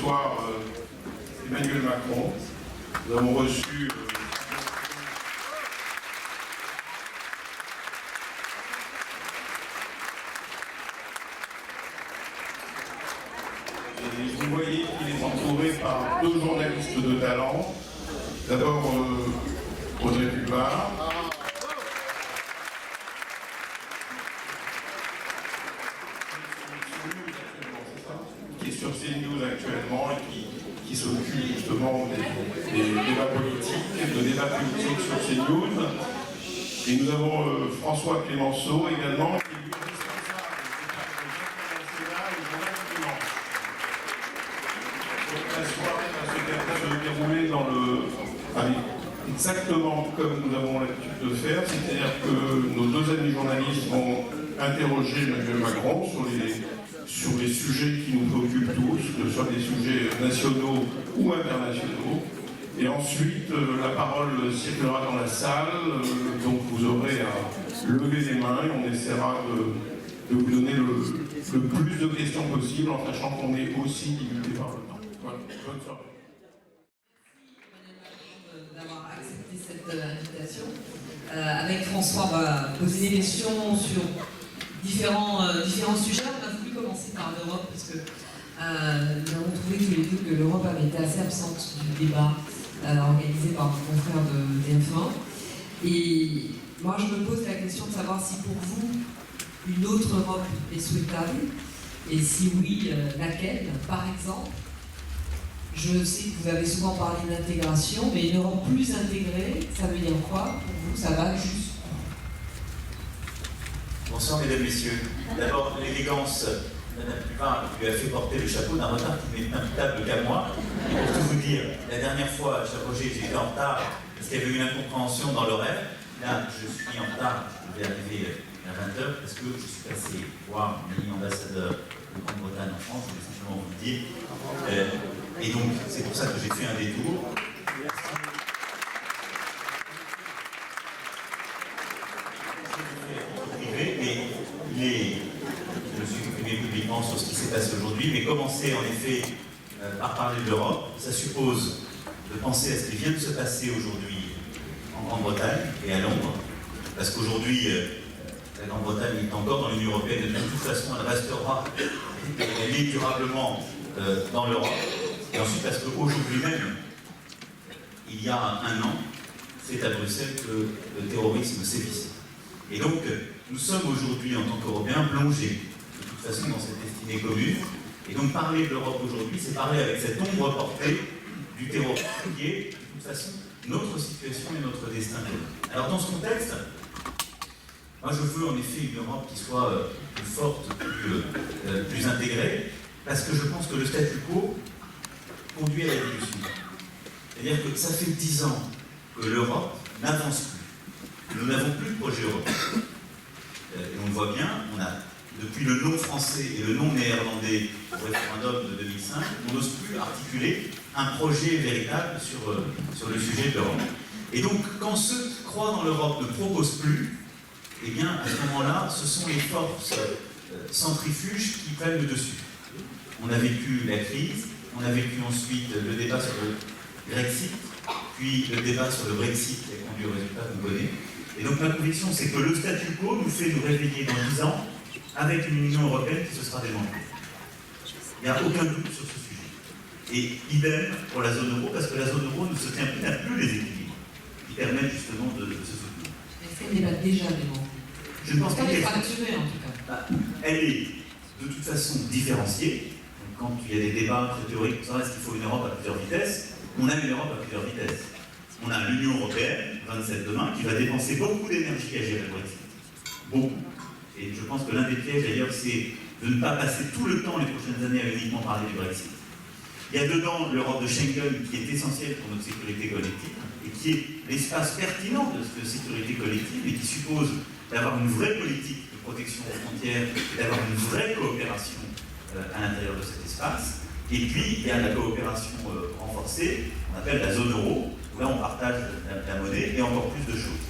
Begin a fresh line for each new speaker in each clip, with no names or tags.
soir Emmanuel Macron. Nous avons reçu et vous voyez qu'il est entouré par deux journalistes de talent. D'abord Audrey Pulvar, qui est sur CNews actuellement et qui s'occupe justement des débats politiques, de débats politiques sur CNews. Et nous avons François Clémenceau également, qui est lui responsable du national et journal du dimanche. Donc la soirée va se dérouler exactement comme nous avons l'habitude de faire, c'est-à-dire que nos deux amis journalistes vont interroger Emmanuel Macron sur les sujets qui nous préoccupent tous, que ce soit des sujets nationaux ou internationaux. Et ensuite, la parole circulera dans la salle, donc vous aurez à lever les mains et on essaiera de vous donner le plus de questions possible en sachant qu'on est aussi limité par le temps. Voilà, bonne soirée.
D'avoir accepté cette invitation. Avec François, on va poser des questions sur différents sujets. On a voulu commencer par l'Europe parce que nous avons trouvé tous les deux que l'Europe avait été assez absente du débat organisé par nos confrères de TF1. Et moi, je me pose la question de savoir si pour vous, une autre Europe est souhaitable et si oui, laquelle, par exemple. Je sais que vous avez souvent parlé d'intégration, mais une Europe plus intégrée, ça veut dire quoi pour vous? Ça va juste?
Bonsoir mesdames, messieurs. D'abord, l'élégance, Madame Pulvar lui a fait porter le chapeau d'un retard qui n'est imputable qu'à moi. Et pour tout vous dire, la dernière fois, cher Roger, j'étais en retard parce qu'il y avait une incompréhension dans l'horaire. Là, je suis en retard, je vais arriver à 20h parce que je suis passé voir mon ami ambassadeur de Grande-Bretagne en France, je vais simplement vous le dire. Et donc, c'est pour ça que j'ai fait un détour. Mais je me suis exprimé publiquement sur ce qui s'est passé aujourd'hui, mais commencer en effet par parler de l'Europe, ça suppose de penser à ce qui vient de se passer aujourd'hui en Grande-Bretagne et à Londres, parce qu'aujourd'hui, la Grande-Bretagne est encore dans l'Union européenne, et de toute façon, elle restera, elle est durablement dans l'Europe. Et ensuite, parce qu'aujourd'hui même, il y a un an, c'est à Bruxelles que le terrorisme sévissait. Et donc, nous sommes aujourd'hui, en tant qu'Européens, plongés, de toute façon, dans cette destinée commune. Et donc, parler de l'Europe aujourd'hui, c'est parler avec cette ombre portée du terrorisme, qui est, de toute façon, notre situation et notre destin. Alors, dans ce contexte, moi, je veux en effet une Europe qui soit plus forte, plus intégrée, parce que je pense que le statu quo conduit à la dilution. C'est-à-dire que ça fait 10 ans que l'Europe n'avance plus. Nous n'avons plus de projet européen. Et on le voit bien, on a, depuis le non français et le non néerlandais au référendum de 2005, on n'ose plus articuler un projet véritable sur le sujet de l'Europe. Et donc, quand ceux qui croient dans l'Europe ne proposent plus, eh bien, à ce moment-là, ce sont les forces centrifuges qui prennent le dessus. On a vécu la crise, on a vécu ensuite le débat sur le Brexit, puis le débat sur le Brexit qui a conduit au résultat qu'on connaît. Et donc ma conviction, c'est que le statu quo nous fait nous réveiller dans 10 ans avec une Union européenne qui se sera démantelée. Il n'y a aucun doute sur ce sujet. Et idem pour la zone euro, parce que la zone euro ne se tient plus, n'a plus les équilibres qui permettent justement de se soutenir.
Est-ce qu'elle n'est pas déjà démantelée?
Je ne pense pas
qu'elle est
qu'elle
fracturée en tout cas.
Elle est de toute façon différenciée. Quand il y a des débats très théoriques, est-ce qu'il faut une Europe à plusieurs vitesses? On a une Europe à plusieurs vitesses. On a l'Union européenne, 27 demain, qui va dépenser beaucoup d'énergie à gérer le Brexit. Beaucoup. Et je pense que l'un des pièges d'ailleurs, c'est de ne pas passer tout le temps les prochaines années à uniquement parler du Brexit. Il y a dedans l'Europe de Schengen qui est essentielle pour notre sécurité collective et qui est l'espace pertinent de cette sécurité collective et qui suppose d'avoir une vraie politique de protection aux frontières et d'avoir une vraie coopération à l'intérieur de cet espace. Et puis, il y a la coopération renforcée, qu'on appelle la zone euro, où là on partage la monnaie et encore plus de choses.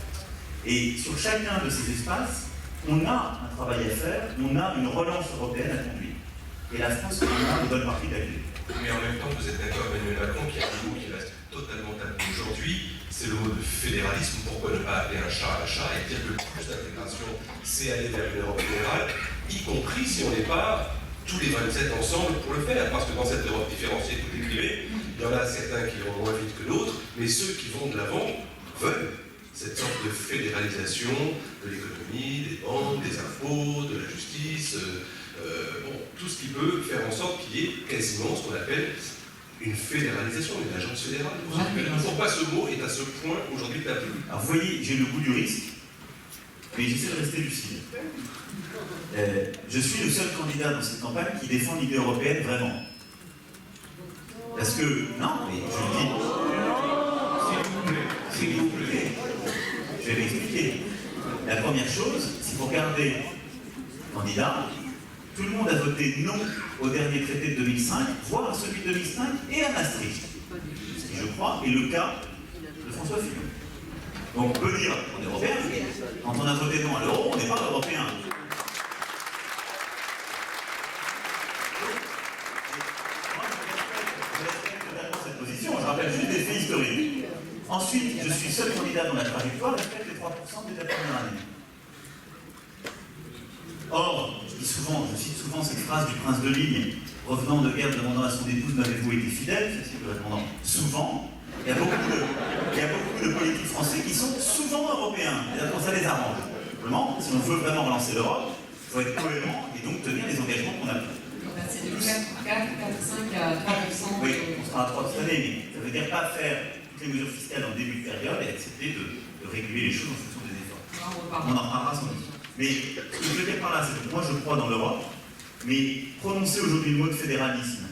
Et sur chacun de ces espaces, on a un travail à faire, on a une relance européenne à conduire. et la France prendra une bonne partie de la clé.
Mais en même temps, vous êtes d'accord, Emmanuel Macron, qu'il y a un mot qui reste totalement tabou aujourd'hui, c'est le mot de fédéralisme. Pourquoi ne pas appeler un chat et dire que le plus d'intégration, c'est aller vers une Europe fédérale, y compris si on n'est pas tous les 27 ensemble pour le faire. Parce que dans cette Europe différenciée que vous décrivez, il y en a certains qui vont moins vite que d'autres, mais ceux qui vont de l'avant veulent cette sorte de fédéralisation de l'économie, des banques, des impôts, de la justice, tout ce qui peut faire en sorte qu'il y ait quasiment ce qu'on appelle une fédéralisation, une agence fédérale. Pourquoi ce mot est à ce point aujourd'hui tabou?
Alors vous voyez, j'ai le goût du risque, mais j'essaie de rester lucide. Je suis le seul candidat dans cette campagne qui défend l'idée européenne vraiment. Parce que, non, mais je le dis. S'il vous plaît. Je vais l'expliquer. La première chose, c'est pour garder candidat. Tout le monde a voté non au dernier traité de 2005, voire à celui de 2005 et à Maastricht. Ce qui, je crois, est le cas de François Fillon. Donc on peut dire qu'on est européen, mais quand on a voté non à l'euro, on n'est pas européen. Je respecte totalement cette position, je rappelle juste des faits historiques. Ensuite, je suis seul candidat dans la trajectoire, je respecte les 3% dès la première année. Or, je cite souvent cette phrase du prince de Ligne, revenant de guerre demandant à son épouse n'avez-vous été fidèle, ceci lui répondant souvent. Il y a beaucoup de politiques français qui sont souvent européens, c'est-à-dire quand ça les arrange. Simplement, si on veut vraiment relancer l'Europe, il faut être cohérent et donc tenir les engagements qu'on a pris.
C'est de 4, 5 à 3%.
Oui, on sera à 3 cette année, mais ça veut dire pas faire toutes les mesures fiscales en début de période et accepter de réguler les choses en fonction des efforts. On en reparlera sans doute. Mais ce que je veux dire par là, c'est que moi je crois dans l'Europe, mais prononcer aujourd'hui le mot de fédéralisme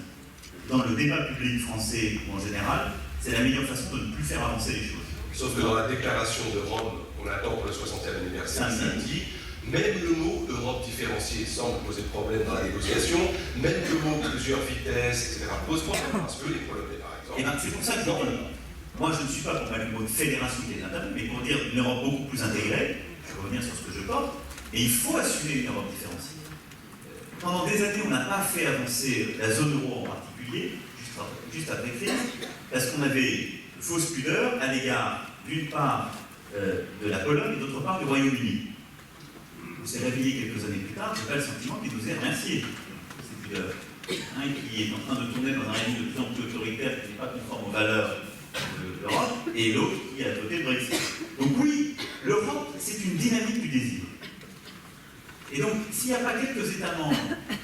dans le débat public français ou en général, c'est la meilleure façon de ne plus faire avancer les choses.
Sauf que dans la déclaration de Rome, on attend pour le 60e anniversaire samedi, même le mot Europe différenciée semble poser problème dans la négociation, même le mot plusieurs vitesses, etc. pose problème, parce que les Polonais, par exemple.
Et bien c'est pour ça que moi je ne suis pas pour mettre le mot de fédération qui est un tabou, mais pour dire une Europe beaucoup plus intégrée, je vais revenir sur ce que je porte, et il faut assumer une Europe différenciée. Pendant des années, on n'a pas fait avancer la zone euro en particulier, juste après crise, parce qu'on avait de fausses pudeurs à l'égard, d'une part, de la Pologne et d'autre part du Royaume-Uni. On s'est réveillé quelques années plus tard, c'est pas le sentiment qui nous est remercié, ces pudeurs. Un qui est en train de tourner dans un régime de plus en plus autoritaire, qui n'est pas conforme aux valeurs de l'Europe, et l'autre qui a voté le Brexit. Donc oui, l'Europe, c'est une dynamique du désir. Et donc, s'il n'y a pas quelques États membres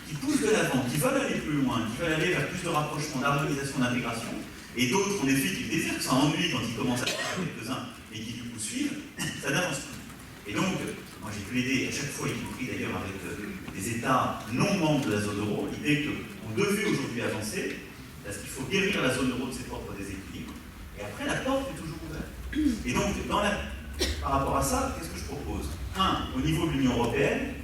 qui poussent de l'avant, qui veulent aller plus loin, qui veulent aller vers plus de rapprochement, d'harmonisation, d'intégration, et d'autres, en effet, qui désirent, que ça ennuie quand ils commencent à faire quelques-uns, et qui du coup suivent, ça n'avance plus. Et donc, moi j'ai plaidé à chaque fois, y compris d'ailleurs avec des États non membres de la zone euro, l'idée qu'on devait aujourd'hui avancer, parce qu'il faut guérir la zone euro de ses propres déséquilibres, et après la porte est toujours ouverte. Et donc, par rapport à ça, qu'est-ce que je propose? Au niveau de l'Union européenne,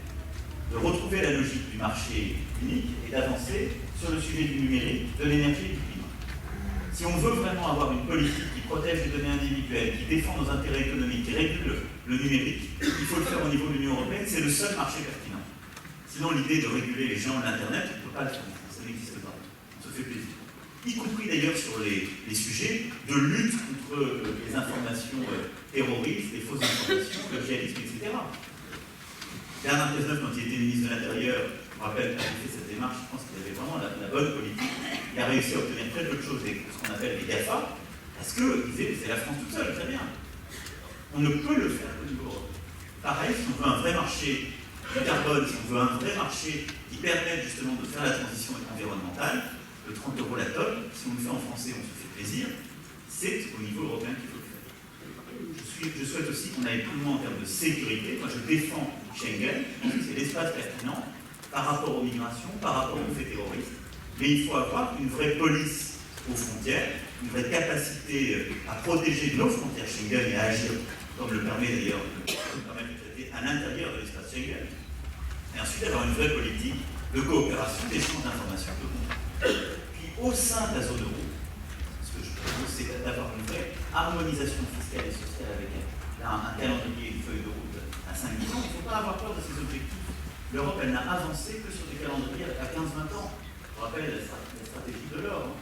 de retrouver la logique du marché unique et d'avancer sur le sujet du numérique, de l'énergie et du climat. Si on veut vraiment avoir une politique qui protège les données individuelles, qui défend nos intérêts économiques, qui régule le numérique, il faut le faire au niveau de l'Union européenne, c'est le seul marché pertinent. Sinon, l'idée de réguler les géants de l'Internet, on ne peut pas le faire, ça n'existe pas. On se fait plaisir. Y compris d'ailleurs sur les sujets de lutte contre les informations terroristes, les fausses informations, le djihadisme, etc. Bernard Cazeneuve, quand il était ministre de l'Intérieur, je me rappelle quand il a fait cette démarche, je pense qu'il avait vraiment la bonne politique. Il a réussi à obtenir très peu de choses avec ce qu'on appelle les GAFA, parce qu'il disait c'est la France toute seule, très bien. On ne peut le faire au niveau européen. Pareil, si on veut un vrai marché du carbone, si on veut un vrai marché qui permette justement de faire la transition environnementale, le 30 € la tonne, si on le fait en français, on se fait plaisir, c'est au niveau européen qu'il faut le faire. Je souhaite aussi qu'on aille plus loin en termes de sécurité. Moi, je défends Schengen, c'est l'espace pertinent par rapport aux migrations, par rapport aux faits terroristes. Mais il faut avoir une vraie police aux frontières, une vraie capacité à protéger nos frontières Schengen et à agir, comme le permet d'ailleurs le traité, à l'intérieur de l'espace Schengen. Et ensuite, avoir une vraie politique de coopération, d'échange d'informations, de contrôle. Puis, au sein de la zone euro, ce que je propose, c'est d'avoir une vraie harmonisation fiscale et sociale avec un calendrier, une feuille de route à 5 ans. Il ne faut pas avoir peur de ces objectifs. l'Europe, elle n'a avancé que sur des calendriers à 15-20 ans. Je rappelle la stratégie de l'or.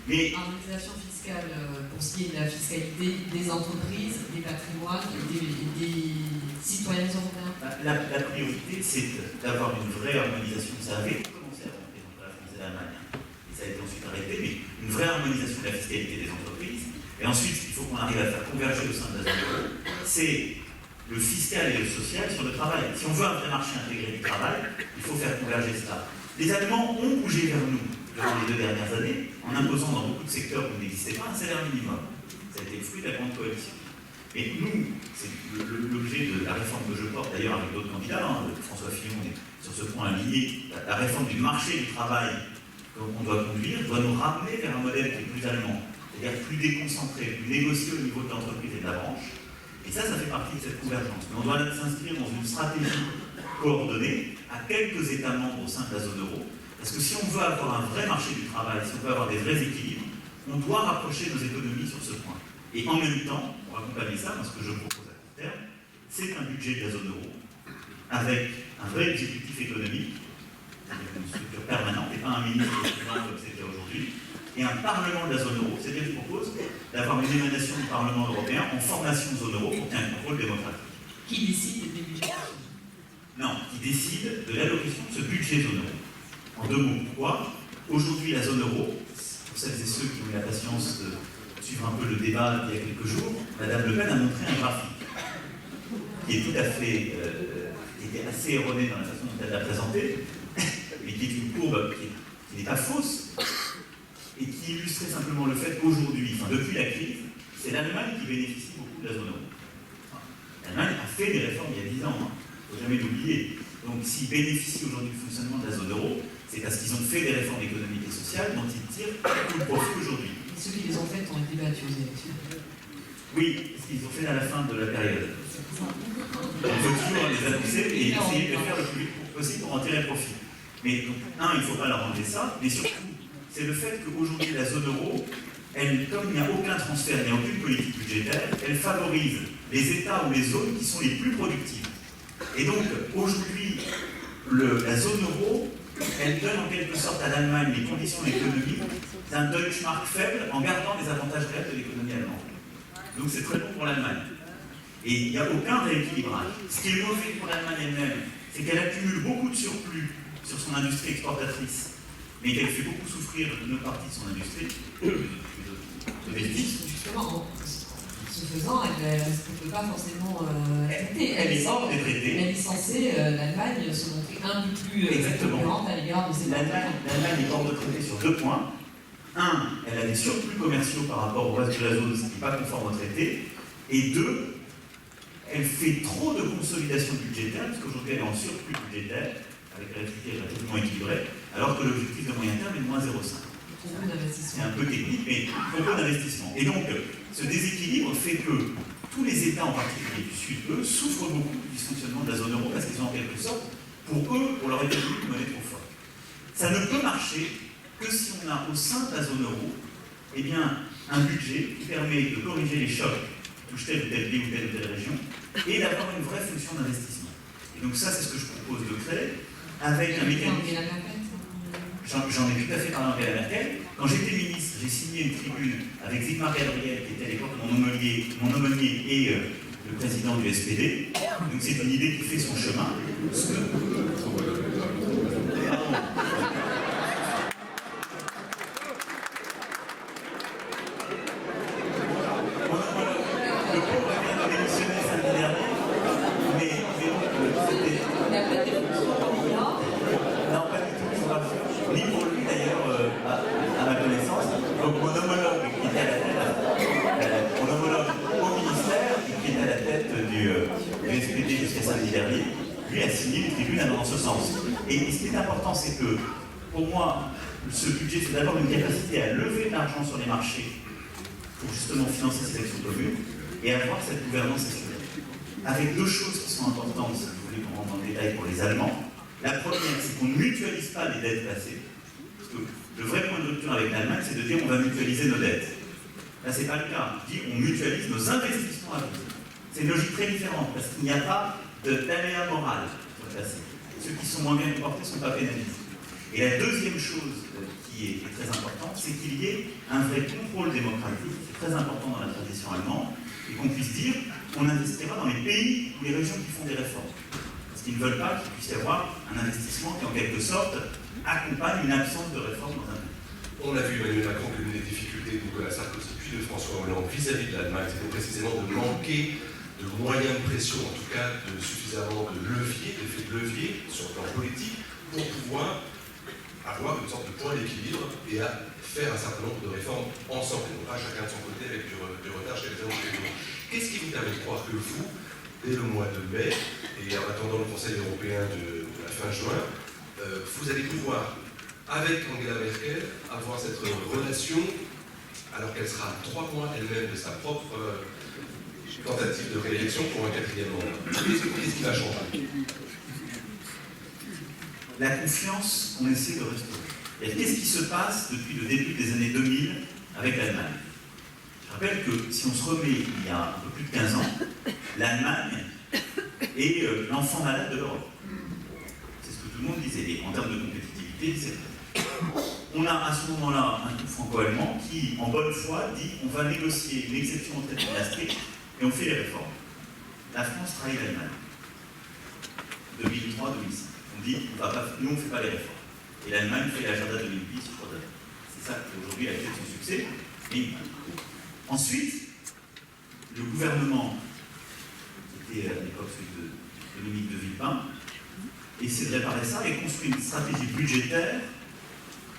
Mais
harmonisation fiscale pour ce qui est de la fiscalité des entreprises, des patrimoines et des citoyens européens.
La priorité, c'est d'avoir une vraie harmonisation. Ça avait commencé à monter entre la France et l'Allemagne, et ça a été ensuite arrêté, mais une vraie harmonisation de la fiscalité des entreprises. Et ensuite, il faut qu'on arrive à faire converger au sein de la zone euro. C'est le fiscal et le social sur le travail. Si on veut un vrai marché intégré du travail, il faut faire converger cela. Les Allemands ont bougé vers nous durant les 2 dernières années, en imposant dans beaucoup de secteurs où il n'existait pas un salaire minimum. Ça a été le fruit de la grande coalition. Et nous, c'est l'objet de la réforme que je porte, d'ailleurs avec d'autres candidats, François Fillon est sur ce point lié, la réforme du marché du travail qu'on doit conduire, doit nous ramener vers un modèle qui est plus allemand, c'est-à-dire plus déconcentré, plus négocié au niveau de l'entreprise et de la branche. Et ça fait partie de cette convergence. Mais on doit s'inscrire dans une stratégie coordonnée à quelques États membres au sein de la zone euro. Parce que si on veut avoir un vrai marché du travail, si on veut avoir des vrais équilibres, on doit rapprocher nos économies sur ce point. Et en même temps, pour accompagner ça, ce que je propose à court terme, c'est un budget de la zone euro, avec un vrai exécutif économique, avec une structure permanente, et pas un ministre comme c'était aujourd'hui, et un parlement de la zone euro. C'est-à-dire que je propose d'avoir une émanation du Parlement européen en formation de zone euro pour qu'il y ait un contrôle démocratique.
Qui décide des budgets?
Non, qui décide de l'allocation de ce budget zone euro. En 2 mots, pourquoi? Aujourd'hui, la zone euro, pour celles et ceux qui ont eu la patience de suivre un peu le débat il y a quelques jours, Madame Le Pen a montré un graphique qui est tout à fait, qui était assez erroné dans la façon dont elle l'a présenté, mais qui est une courbe qui n'est pas fausse, et qui illustrait simplement le fait qu'aujourd'hui, depuis la crise, c'est l'Allemagne qui bénéficie beaucoup de la zone euro. L'Allemagne a fait des réformes il y a 10 ans, il ne faut jamais l'oublier. Donc s'ils bénéficient aujourd'hui du fonctionnement de la zone euro, c'est parce qu'ils ont fait des réformes économiques et sociales dont ils tirent tout le profit aujourd'hui.
Et ceux qui les ont faites ont été battus aux élections.
Oui, ce qu'ils ont fait à la fin de la période. On peut toujours les annoncer et essayer de le faire le plus vite possible pour en tirer profit. Mais donc, il ne faut pas leur enlever ça, mais surtout, c'est le fait qu'aujourd'hui la zone euro, comme il n'y a aucun transfert, il n'y a aucune politique budgétaire, elle favorise les États ou les zones qui sont les plus productives. Et donc, aujourd'hui, la zone euro, elle donne en quelque sorte à l'Allemagne les conditions économiques d'un Deutschmark faible en gardant les avantages réels de l'économie allemande. Donc c'est très bon pour l'Allemagne. Et il n'y a aucun rééquilibrage. Ce qui est mauvais pour l'Allemagne elle-même, c'est qu'elle accumule beaucoup de surplus sur son industrie exportatrice, mais qu'elle fait beaucoup souffrir une partie de son industrie.
Justement, ce faisant, elle ne peut pas forcément traiter.
Elle est hors des traités.
Elle est censée, l'Allemagne, se montrer un peu plus concurrente à l'égard de ses
L'Allemagne est hors de traité sur 2 points. Un, elle a des surplus commerciaux par rapport au reste de la zone, ce qui n'est pas conforme au traité. Et 2, elle fait trop de consolidation budgétaire, parce qu'aujourd'hui elle est en surplus budgétaire, avec un résultat relativement équilibré, alors que l'objectif de moyen terme est de moins 0,5. C'est un peu technique, mais trop peu d'investissement. Et donc, ce déséquilibre fait que tous les États, en particulier du Sud, eux, souffrent beaucoup du dysfonctionnement de la zone euro, parce qu'ils ont en quelque sorte, pour eux, pour leur économie, une monnaie trop forte. Ça ne peut marcher que si on a au sein de la zone euro, eh bien, un budget qui permet de corriger les chocs qui touchent tel ou tel pays ou telle région, et d'avoir une vraie fonction d'investissement. Et donc ça, c'est ce que je propose de créer, avec un mécanisme... J'en ai tout à fait parlé avec Angela Merkel. Quand j'étais ministre, j'ai signé une tribune avec Sigmar Gabriel, qui était à l'époque mon aumônier et le président du SPD. Donc c'est une idée qui fait son chemin. Le pauvre vient de démissionner samedi dernier, mais c'était... Non, pas du tout, je vous rassure. Ni pour lui d'ailleurs, à ma connaissance. Donc mon homologue qui était à la tête, mon homologue au ministère, qui était à la tête du SPD jusqu'à samedi dernier, lui a signé une tribune allant dans ce sens. Et ce qui est important, c'est que, pour moi, ce budget, c'est d'abord une capacité à lever de l'argent sur les marchés pour justement financer ces actions communes et avoir cette gouvernance assurée. Avec 2 choses qui sont importantes, si vous voulez qu'on rentre dans le détail pour les Allemands. La première, c'est qu'on ne mutualise pas les dettes passées. Parce que le vrai point de rupture avec l'Allemagne, c'est de dire on va mutualiser nos dettes. Là, ce n'est pas le cas. On dit on mutualise nos investissements à venir. C'est une logique très différente, parce qu'il n'y a pas d'aléa moral sur le passé. ceux qui sont moins bien comportés ne sont pas pénalisés. Et la deuxième chose qui est très importante, c'est qu'il y ait un vrai contrôle démocratique, c'est très important dans la tradition allemande, et qu'on puisse dire qu'on investira dans les pays ou les régions qui font des réformes. Parce qu'ils ne veulent pas qu'il puisse y avoir un investissement qui, en quelque sorte, accompagne une absence de réforme dans un pays.
On a vu Emmanuel Macron que l'une des difficultés de Nicolas Sarkozy puis de François Hollande vis-à-vis de l'Allemagne, c'était précisément de manquer de moyens de pression, en tout cas de suffisamment de levier, d'effet de levier sur le plan politique, pour pouvoir avoir une sorte de point d'équilibre et à faire un certain nombre de réformes ensemble, et non pas chacun de son côté avec du retard chez les uns ou chez les autres. Qu'est-ce qui vous permet de croire que vous, dès le mois de mai, et en attendant le Conseil européen de la fin juin, vous allez pouvoir, avec Angela Merkel, avoir cette relation, alors qu'elle sera à 3 mois elle-même de sa propre tentative de réélection pour un 4e mandat. Qu'est-ce qui va changer?
La confiance qu'on essaie de restaurer. Et qu'est-ce qui se passe depuis le début des années 2000 avec l'Allemagne? Je rappelle que si on se remet il y a un peu plus de 15 ans, l'Allemagne est l'enfant malade de l'Europe. C'est ce que tout le monde disait. Et en termes de compétitivité, c'est vrai. On a à ce moment-là un couple franco-allemand qui, en bonne foi, dit on va négocier une exception au traité de Maastricht et on fait les réformes. La France trahit l'Allemagne. 2003-2005. On dit, nous on ne fait pas les réformes. Et l'Allemagne fait l'agenda 2010 sur 3 années. C'est ça qui est aujourd'hui la clé de son succès. Et ensuite, le gouvernement, qui était à l'époque celui de Dominique de Villepin, essaie de réparer ça et construit une stratégie budgétaire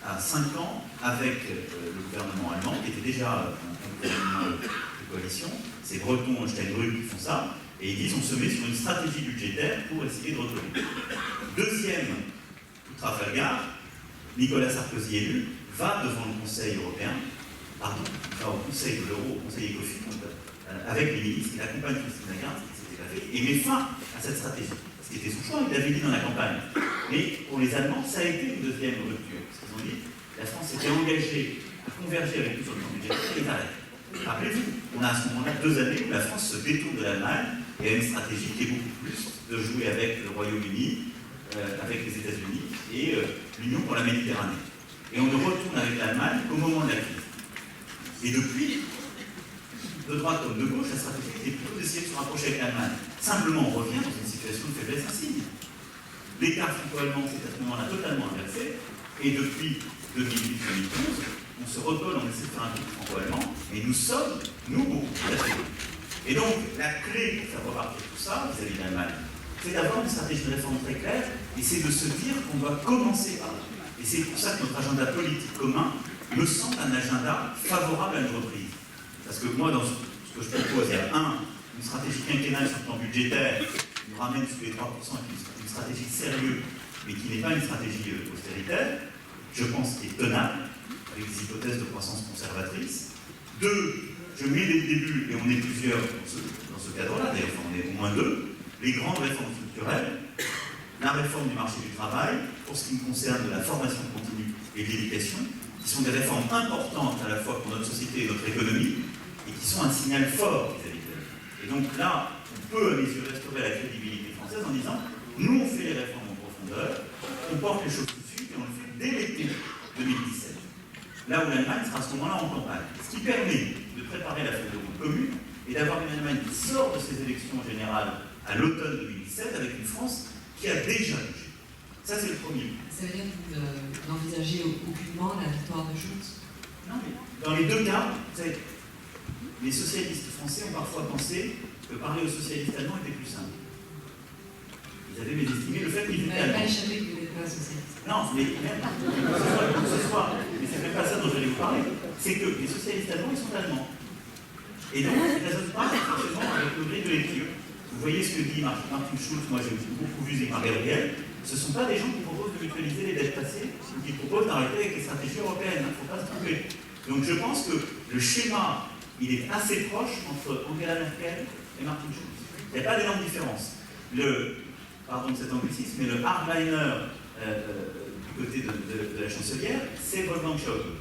à 5 ans avec le gouvernement allemand, qui était déjà un gouvernement de coalition. C'est Breton et Steinbrück qui font ça. Et ils disent on se met sur une stratégie budgétaire pour essayer de retrouver. Deuxième coup de Trafalgar, Nicolas Sarkozy élu va devant le Conseil européen, va au Conseil de l'Euro, au Conseil ECOFIN, avec les ministres, il accompagne Christine Lagarde, ce qui s'était pas fait, et met fin à cette stratégie. Ce qui était son choix, il l'avait dit dans la campagne. Mais pour les Allemands, ça a été une deuxième rupture. Parce qu'ils ont dit, la France s'était engagée à converger avec nous sur le plan budgétaire, et ils arrêtent. Rappelez-vous, on a à ce moment-là 2 années où la France se détourne de l'Allemagne et a une stratégie qui est beaucoup plus de jouer avec le Royaume-Uni, avec les États-Unis et l'Union pour la Méditerranée. Et on ne retourne avec l'Allemagne qu'au moment de la crise. Et depuis, de droite comme de gauche, la stratégie était plutôt d'essayer de se rapprocher avec l'Allemagne. Simplement, on revient dans une situation de faiblesse insigne. L'écart franco-allemand s'est à ce moment-là totalement inversé, et depuis 2008-2011, on se recolle, on essaie de faire un truc franco-allemand, et nous sommes, nous, beaucoup plus affectés. Et donc, la clé pour faire repartir tout ça, vis-à-vis de l'Allemagne, c'est d'avoir une stratégie de réforme très claire, et c'est de se dire qu'on doit commencer par là. Et c'est pour ça que notre agenda politique commun me semble un agenda favorable à une reprise. Parce que moi, dans ce que je propose, il y a une stratégie quinquennale sur le plan budgétaire, qui nous ramène sous les 3%, une stratégie sérieuse, mais qui n'est pas une stratégie austéritaire, je pense qu'il est tenable, avec des hypothèses de croissance conservatrice. 2, je mets dès le début, et on est plusieurs dans ce cadre-là, d'ailleurs on est au moins 2, les grandes réformes structurelles, la réforme du marché du travail, pour ce qui me concerne de la formation continue et de l'éducation, qui sont des réformes importantes à la fois pour notre société et notre économie, et qui sont un signal fort vis-à-vis d'elle. Et donc là, on peut à mes yeux restaurer la crédibilité française en disant, nous on fait les réformes en profondeur, on porte les choses tout de suite, et on le fait dès l'été 2017. Là où l'Allemagne sera à ce moment-là en campagne. Ce qui permet de préparer la feuille de route commune et d'avoir une Allemagne qui sort de ses élections générales à l'automne 2017 avec une France qui a déjà bougé. Ça, c'est le premier.
Ça veut dire que vous n'envisagez aucunement la victoire de Schulz?
Non, mais dans les 2 cas, vous savez, les socialistes français ont parfois pensé que parler aux socialistes allemands était plus simple. Ils avaient mésestimé le fait qu'ils étaient allemands.
Vous n'avez pas échappé que vous n'êtes pas socialiste.
Non, mais même ce soir, mais c'est même pas ça dont je vais vous parler. C'est que les socialistes allemands, ils sont allemands. Et donc, ils ne raisonnent pas forcément avec le gré de lecture. Vous voyez ce que dit Martin Schulz, moi j'ai beaucoup vu Zygmunt Gabriel, ce ne sont pas des gens qui proposent de mutualiser les dettes passées, ou qui proposent d'arrêter avec les stratégies européennes, il ne faut pas se tromper. Donc je pense que le schéma, il est assez proche entre Angela Merkel et Martin Schulz. Il n'y a pas d'énorme différence. Pardon de cet anglicisme, mais le hardliner du côté de la chancelière, c'est Wolfgang Schäuble.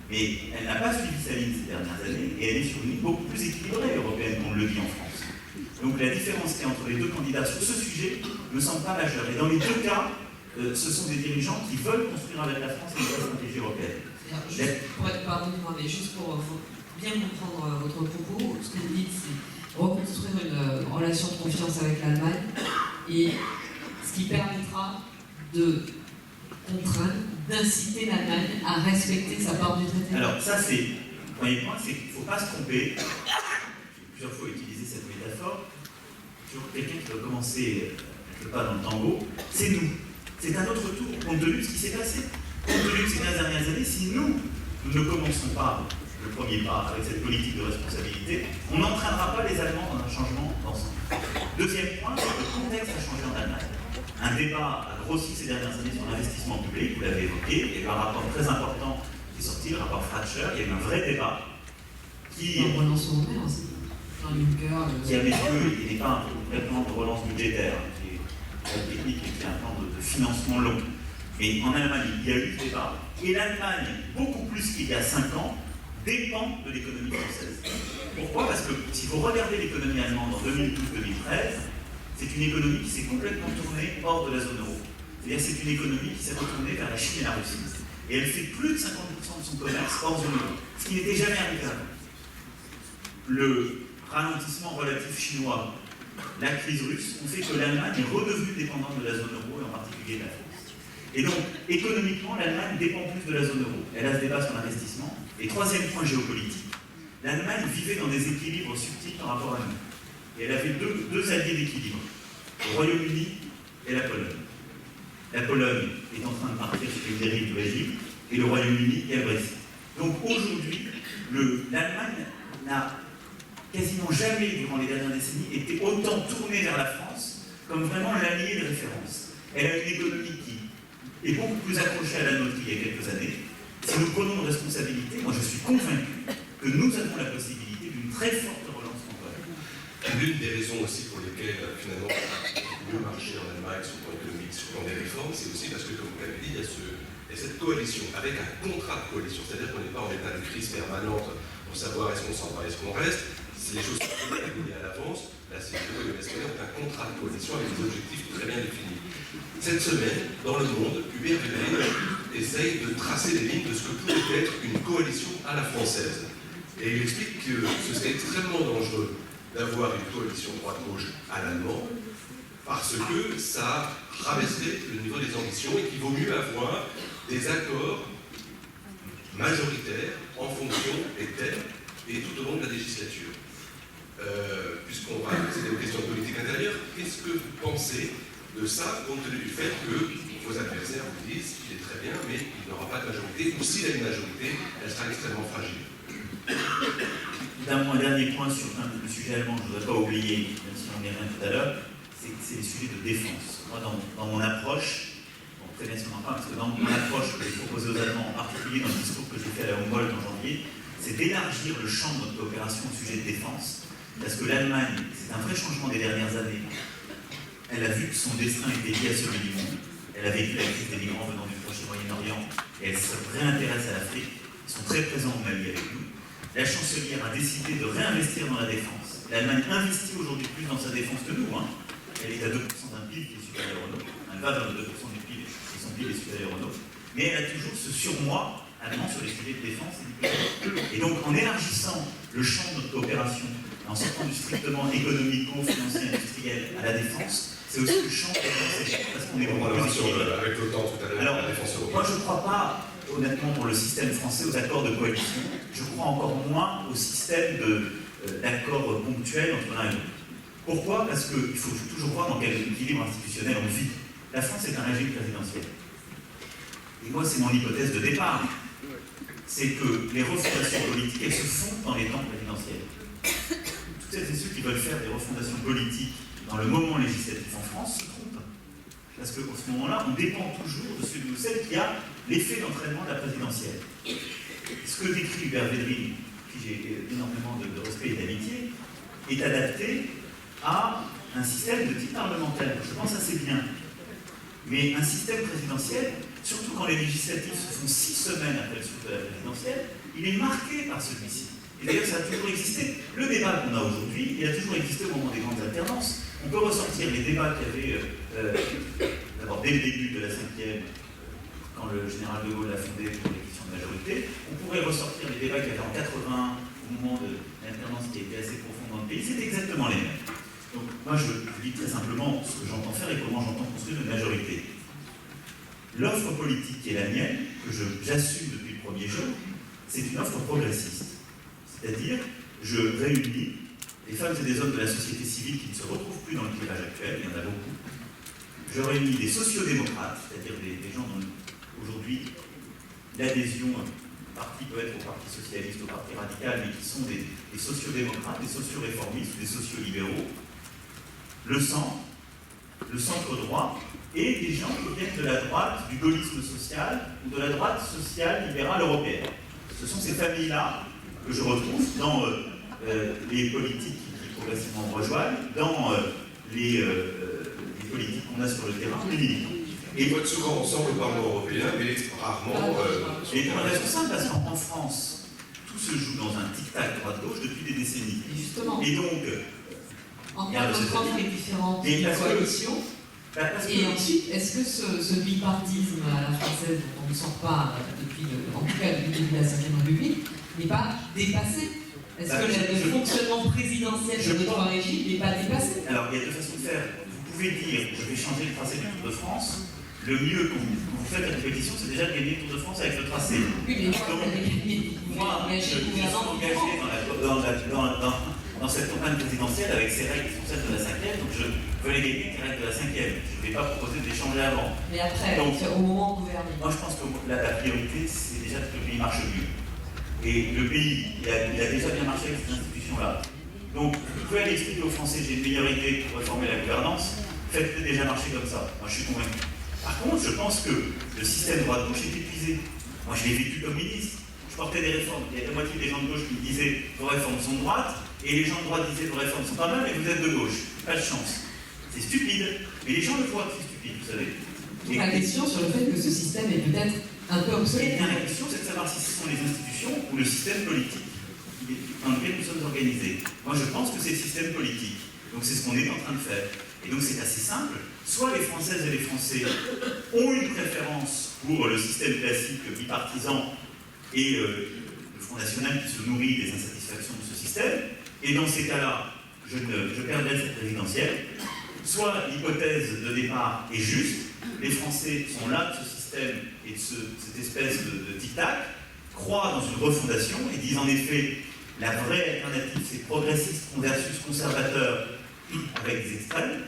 Mais elle n'a pas suivi sa ligne ces dernières années, et elle est sur une ligne beaucoup plus équilibrée européenne qu'on le dit en France. Donc la différence qu'il y a entre les deux candidats sur ce sujet ne me semble pas majeure. Et dans les deux cas, ce sont des dirigeants qui veulent construire avec la France une vraie stratégie européenne.
Pardonnez-moi, mais juste pour bien comprendre votre propos, ce que vous dites, c'est reconstruire une relation de confiance avec l'Allemagne, et ce qui permettra de contraindre, d'inciter l'Allemagne à respecter sa part du traité.
Alors ça, c'est le premier point, c'est qu'il ne faut pas se tromper. J'ai plusieurs fois utilisé cette métaphore. Toujours quelqu'un qui va commencer le pas dans le tango, c'est nous. C'est à notre tour, compte tenu de ce qui s'est passé. Compte tenu de ces 15 dernières années, si nous ne commençons pas le premier pas avec cette politique de responsabilité, on n'entraînera pas les Allemands dans un changement d'ensemble. Deuxième point, c'est que le contexte a changé en Allemagne. Un débat a grossi ces dernières années sur l'investissement public, vous l'avez évoqué, il y a eu un rapport très important qui est sorti, le rapport Fratscher, il y a eu un vrai débat qui...
Dans relance européenne, c'est dans Juncker...
Qui a mes yeux, il n'est pas un plan de relance budgétaire, qui est très technique et qui est un plan de financement long. Mais en Allemagne, il y a eu ce débat, et l'Allemagne, beaucoup plus qu'il y a 5 ans, dépend de l'économie française. Pourquoi? Parce que si vous regardez l'économie allemande en 2012-2013, c'est une économie qui s'est complètement tournée hors de la zone euro. C'est-à-dire c'est une économie qui s'est retournée vers la Chine et la Russie. Et elle fait plus de 50% de son commerce hors zone euro, ce qui n'était jamais arrivé avant. Le ralentissement relatif chinois, la crise russe, ont fait que l'Allemagne est redevenue dépendante de la zone euro et en particulier de la France. Et donc, économiquement, l'Allemagne dépend plus de la zone euro. Elle a ce débat sur l'investissement. Et troisième point géopolitique, l'Allemagne vivait dans des équilibres subtils par rapport à nous. Et elle avait deux alliés d'équilibre, le Royaume-Uni et la Pologne. La Pologne est en train de partir sur une dérive du régime, et le Royaume-Uni est le Brexit. Donc aujourd'hui, l'Allemagne n'a quasiment jamais, durant les dernières décennies, été autant tournée vers la France comme vraiment l'allié de référence. Elle a une économie qui est beaucoup plus accrochée à la nôtre qu'il y a quelques années. Si nous prenons nos responsabilités, moi je suis convaincu que nous avons la possibilité d'une très forte relance temporaire.
L'une des raisons aussi pour lesquelles finalement mieux marché en Allemagne sur le plan économique, sur le plan des réformes, c'est aussi parce que, comme vous l'avez dit, il y a cette coalition, avec un contrat de coalition, c'est-à-dire qu'on n'est pas en état de crise permanente pour savoir est-ce qu'on s'en va, est-ce qu'on reste. Si les choses sont déterminées à l'avance, la CDU et le SPN ont un contrat de coalition avec des objectifs très bien définis. Cette semaine, dans le monde, Hubert Védrine essaye de tracer les lignes de ce que pourrait être une coalition à la française. Et il explique que ce serait extrêmement dangereux d'avoir une coalition droite-gauche à l'allemand, parce que ça rabaisserait le niveau des ambitions et qu'il vaut mieux avoir des accords majoritaires en fonction des thèmes et tout au long de la législature. Puisqu'on va accéder aux questions de politique intérieure, qu'est-ce que vous pensez de ça, compte tenu du fait que vos adversaires vous disent qu'il est très bien, mais il n'aura pas de majorité, ou s'il a une majorité, elle sera extrêmement fragile.
Un dernier point sur le sujet allemand, je ne voudrais pas oublier, même si on y revient tout à l'heure, c'est les sujets de défense. Moi, dans mon approche, très bien si on en parle, parce que dans mon approche que j'ai proposée aux Allemands, en particulier dans le discours que j'ai fait à la Humboldt en janvier, c'est d'élargir le champ de notre coopération au sujet de défense, parce que l'Allemagne, c'est un vrai changement des dernières années. Elle a vu que son destin était lié à celui du monde. Elle a vécu la crise des migrants venant du Proche et Moyen-Orient et elle se réintéresse à l'Afrique. Ils sont très présents au Mali avec nous. La chancelière a décidé de réinvestir dans la défense. L'Allemagne investit aujourd'hui plus dans sa défense que nous. Elle est à 2% d'un PIB qui est supérieur au nôtre. Elle va vers le 2% du PIB et son PIB est supérieur au nôtre. Mais elle a toujours ce surmoi allemand sur les sujets de défense et diplomatique. Et donc en élargissant le champ de notre coopération, en sortant du strictement économico-financier industriel à la défense, c'est aussi le champ de la parce qu'on est beaucoup plus équilibré.
Avec l'OTAN tout à l'heure, la défense européenne.
Moi je ne crois pas, honnêtement, pour le système français aux accords de coalition. Je crois encore moins au système d'accords ponctuels entre l'un et l'autre. Pourquoi? Parce qu'il faut toujours voir dans quel équilibre institutionnel on vit. La France est un régime présidentiel. Et moi, c'est mon hypothèse de départ. C'est que les refondations politiques, elles se font dans les temps présidentiels. Toutes celles et ceux qui veulent faire des refondations politiques dans le moment législatif en France se trompent. Parce qu'en ce moment-là, on dépend toujours de celui ou celle qui a l'effet d'entraînement de la présidentielle. Ce que décrit Hubert Védrine, qui j'ai énormément de respect et d'amitié, est adapté à un système de type parlementaire. Je pense assez bien. Mais un système présidentiel, surtout quand les législatives se font 6 semaines après le souffle de la présidentielle, il est marqué par celui-ci. Et d'ailleurs, ça a toujours existé. Le débat qu'on a aujourd'hui, il a toujours existé au moment des grandes alternances. On peut ressortir les débats qu'il y avait d'abord dès le début de la 5e, quand le général de Gaulle a fondé pour les questions de majorité. On pourrait ressortir les débats qu'il y avait en 80, au moment de l'alternance qui était assez profonde dans le pays. C'est exactement les mêmes. Donc moi, je dis très simplement ce que j'entends faire et comment j'entends construire une majorité. L'offre politique qui est la mienne, que j'assume depuis le premier jour, c'est une offre progressiste. C'est-à-dire, je réunis les femmes et des hommes de la société civile qui ne se retrouvent plus dans le clivage actuel, il y en a beaucoup. Je réunis des sociodémocrates, c'est-à-dire des gens dont aujourd'hui l'adhésion parti peut être au Parti socialiste, au Parti radical, mais qui sont des sociodémocrates, des socio-réformistes, des socio-libéraux, le centre droit, et des gens qui viennent de la droite du gaullisme social ou de la droite sociale libérale européenne. Ce sont ces familles-là que je retrouve dans les politiques qui progressivement me rejoignent, dans les politiques qu'on a sur le terrain, les militants.
Et ils votent souvent ensemble au Parlement européen, mais rarement.
Et pour une raison simple, parce qu'en France, tout se joue dans un tic-tac droite-gauche depuis des décennies.
Et justement,
Et donc,
en termes de les différentes coalitions, et ensuite, est-ce que ce bipartisme à la française dont on ne sort pas depuis, en tout cas depuis le début de la Ve République, n'est pas dépassé? Est-ce que le fonctionnement présidentiel de notre régime n'est pas dépassé?
Alors, il y a deux façons de faire. Vous pouvez dire, je vais changer le tracé du Tour de France. Le mieux, quand vous faites la compétition, c'est déjà de gagner le Tour de France avec le tracé.
Oui, mais
Moi, je suis engagé dans cette campagne présidentielle avec ces règles qui sont celles de la 5e, donc je veux les gagner avec les règles de la 5e. Je ne vais pas proposer de les changer avant.
Mais après,
donc,
au moment de gouverner.
Moi, je pense que la priorité, c'est déjà que le pays marche mieux. Et le pays, il a déjà bien marché avec ces institutions-là. Donc, vous pouvez aller expliquer aux Français, j'ai une meilleure idée pour réformer la gouvernance, faites-le déjà marcher comme ça. Moi, je suis convaincu. Par contre, je pense que le système droite-gauche est épuisé. Moi, je l'ai vécu comme ministre. Je portais des réformes. Il y a la moitié des gens de gauche qui me disaient vos réformes sont de droite, et les gens de droite disaient vos réformes sont pas mal, mais vous êtes de gauche. Pas de chance. C'est stupide. Mais les gens le voient que c'est stupide, vous savez.
Donc, la question sur le fait que ce système est peut-être un peu obsolète.
Et bien, la question, c'est de savoir si ce sont les institutions ou le système politique dans lequel nous sommes organisés. Moi, je pense que c'est le système politique. Donc, c'est ce qu'on est en train de faire. Et donc, c'est assez simple. Soit les Françaises et les Français ont une préférence pour le système classique bipartisan et le Front National qui se nourrit des insatisfactions de ce système, et dans ces cas-là, je perdrai cette présidentielle. Soit l'hypothèse de départ est juste, les Français sont là de ce système et de cette espèce de tic-tac, croient dans une refondation et disent en effet la vraie alternative c'est progressiste versus conservateur avec des extrêmes,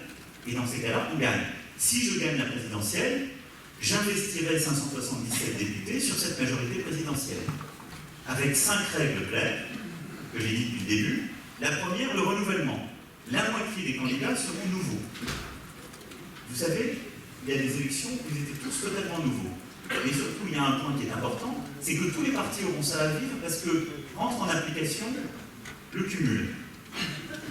et dans ces cas-là on gagne. Si je gagne la présidentielle, j'investirai 577 députés sur cette majorité présidentielle, avec 5 règles claires que j'ai dit depuis le début. La première, le renouvellement. La moitié des candidats seront nouveaux. Vous savez, il y a des élections où ils étaient tous totalement nouveaux. Mais surtout, il y a un point qui est important, c'est que tous les partis auront ça à vivre parce que entre en application le cumul.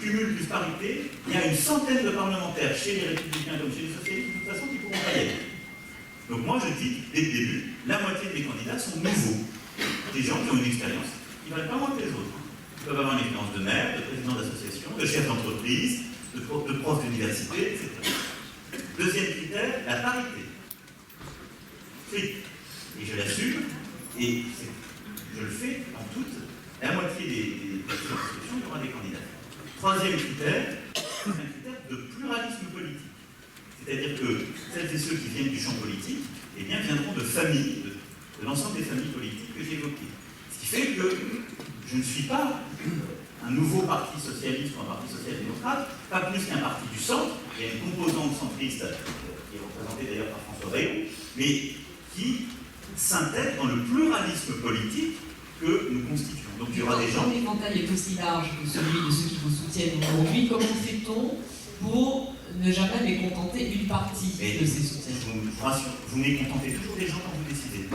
Cumul plus parité, il y a une centaine de parlementaires chez les Républicains comme chez les Socialistes, de toute façon, qui pourront pas y aller. Donc moi, je dis, dès le début, la moitié des candidats sont nouveaux. Des gens qui ont une expérience, qui ne valent pas moins que les autres. Ils peuvent avoir une expérience de maire, de président d'association, de chef d'entreprise, de prof d'université, etc. Deuxième critère, la parité. Et je l'assume, et je le fais en toute. La moitié des institutions, il y aura des candidats. Troisième critère, c'est un critère de pluralisme politique. C'est-à-dire que celles et ceux qui viennent du champ politique, eh bien, viendront de familles, de l'ensemble des familles politiques que j'ai évoquées. Ce qui fait que je ne suis pas un nouveau parti socialiste ou un parti social-démocrate, pas plus qu'un parti du centre. Il y a une composante centriste qui est représentée d'ailleurs par François Bayrou, mais qui s'intègre dans le pluralisme politique que nous constituons. Donc il y aura des gens...
Quand l'éventail est aussi large que celui de ceux qui vous soutiennent aujourd'hui, comment fait-on pour ne jamais mécontenter une partie de ces soutiens?
Je vous rassure, vous mécontentez toujours les gens quand vous décidez.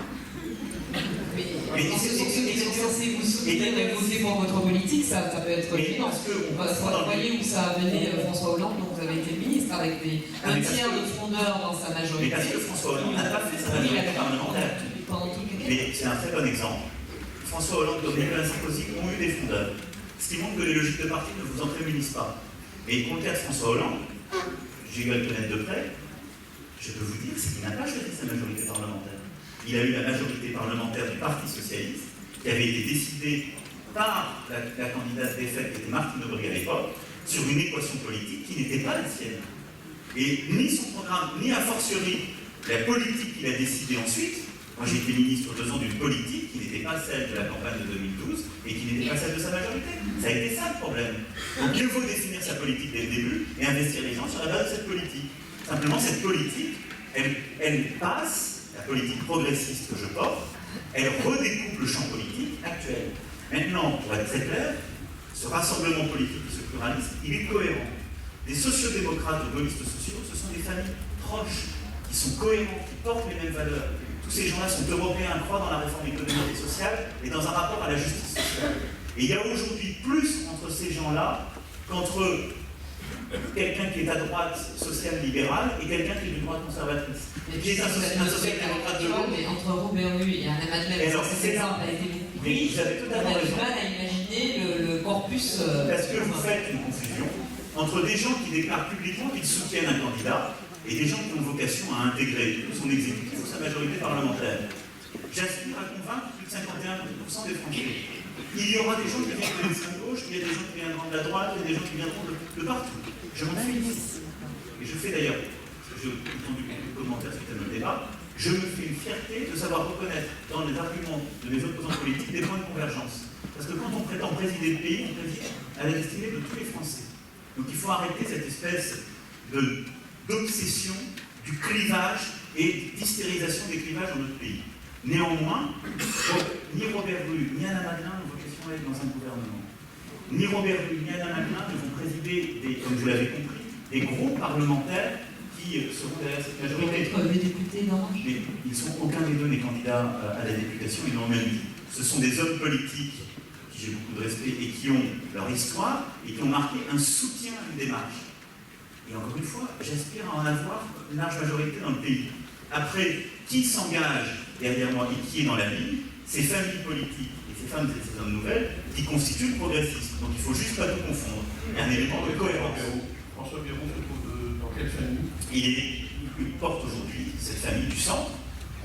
Mais ce sont ceux qui sont censés vous soutenir et voter pour votre politique, ça peut être évident. Vous voyez où ça a mené François Hollande, dont vous avez été ministre, avec un tiers de frondeurs dans sa majorité.
Mais parce que François Hollande n'a pas fait sa majorité parlementaire.
Pendant toutes les
Mais c'est un très bon exemple. François Hollande comme Nicolas Sarkozy ont eu des fondeurs. Ce qui montre que les logiques de parti ne vous en prémunissent pas. Mais pour le cas de François Hollande, j'ai eu à le connaître de près, je peux vous dire, c'est qu'il n'a pas choisi sa majorité parlementaire. Il a eu la majorité parlementaire du Parti socialiste, qui avait été décidée par la candidate des faits, qui était Martine Aubry à l'époque, sur une équation politique qui n'était pas la sienne. Et ni son programme, ni a fortiori la politique qu'il a décidée ensuite. Moi j'ai été ministre 2 ans d'une politique qui n'était pas celle de la campagne de 2012 et qui n'était pas celle de sa majorité. Ça a été ça le problème. Donc il faut définir sa politique dès le début et investir les gens sur la base de cette politique. Simplement cette politique, elle passe, la politique progressiste que je porte, elle redécoupe le champ politique actuel. Maintenant, pour être très clair, ce rassemblement politique et ce pluralisme, il est cohérent. Les sociodémocrates ou gaullistes sociaux, ce sont des familles proches, qui sont cohérents, qui portent les mêmes valeurs. Tous ces gens-là sont européens, croient dans la réforme économique et sociale et dans un rapport à la justice sociale. Et il y a aujourd'hui plus entre ces gens-là qu'entre quelqu'un qui est à droite social-libérale et quelqu'un qui est de droite conservatrice.
Qui est un social-démocrate de gauche. Mais entre Robert Rue et Anna Madeleine, cet exemple a été beaucoup pris.
Vous avez totalement raison.
On a du mal à imaginer le corpus.
Parce que vous faites une confusion entre des gens qui déclarent publiquement qu'ils soutiennent un candidat et des gens qui ont vocation à intégrer son exécutif ou sa majorité parlementaire. J'aspire à convaincre plus de 51% des Français. Il y aura des gens qui viennent de l'extrême gauche, il y a des gens qui viendront de la droite, il y a des gens qui viendront de partout. Je m'en félicite. Et je fais d'ailleurs, parce que j'ai entendu quelques commentaires suite à notre débat, je me fais une fierté de savoir reconnaître dans les arguments de mes opposants politiques des points de convergence. Parce que quand on prétend présider le pays, on préside à la destinée de tous les Français. Donc il faut arrêter cette espèce d'obsession du clivage et d'hystérisation des clivages dans notre pays. Néanmoins, ni Robert Rue, ni Anna Madeleine n'ont vocation à être dans un gouvernement. Ni Robert Rue, ni Anna Madeleine ne vont présider, comme vous l'avez compris, des groupes parlementaires qui seront derrière cette majorité.
Pour être des députés, non?
Mais aucun des deux n'est candidat à la députation, ils l'ont même dit. Ce sont des hommes politiques qui j'ai beaucoup de respect et qui ont leur histoire et qui ont marqué un soutien à une démarche. Et encore une fois, j'aspire à en avoir une large majorité dans le pays. Après, qui s'engage derrière moi et qui est dans la ligne, ces familles politiques et ces femmes et ces hommes nouvelles qui constituent le progressisme. Donc il ne faut juste pas tout confondre. Il y a un élément de cohérence.
François Bayrou se trouve dans quelle famille?
Il porte aujourd'hui cette famille du centre,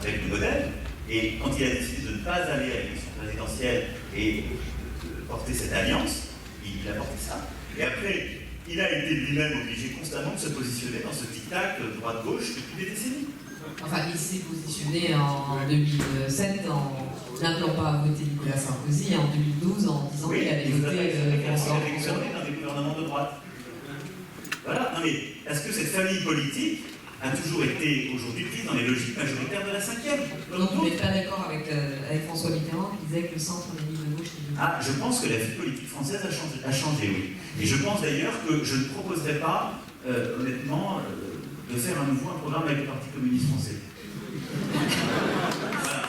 avec le modèle, et quand il a décidé de ne pas aller à l'élection présidentielle et de porter cette alliance, il a porté ça. Et après, il a été lui-même obligé constamment de se positionner dans ce tic-tac droite-gauche depuis des décennies.
Enfin, il s'est positionné en 2007 en n'appelant pas à voter Nicolas Sarkozy, et en 2012 en disant qu'il allait voter François Hollande.
Il avait dans des gouvernements de droite. Voilà, non mais est-ce que cette famille politique a toujours été aujourd'hui prise dans les logiques majoritaires de la 5e?
Donc vous n'êtes pas d'accord avec François Mitterrand qui disait que le centre n'est ni de gauche ni de droite?
Ah, je pense que la vie politique française a changé, oui. Et je pense d'ailleurs que je ne proposerai pas, honnêtement, de faire à nouveau un programme avec le Parti communiste français. Voilà.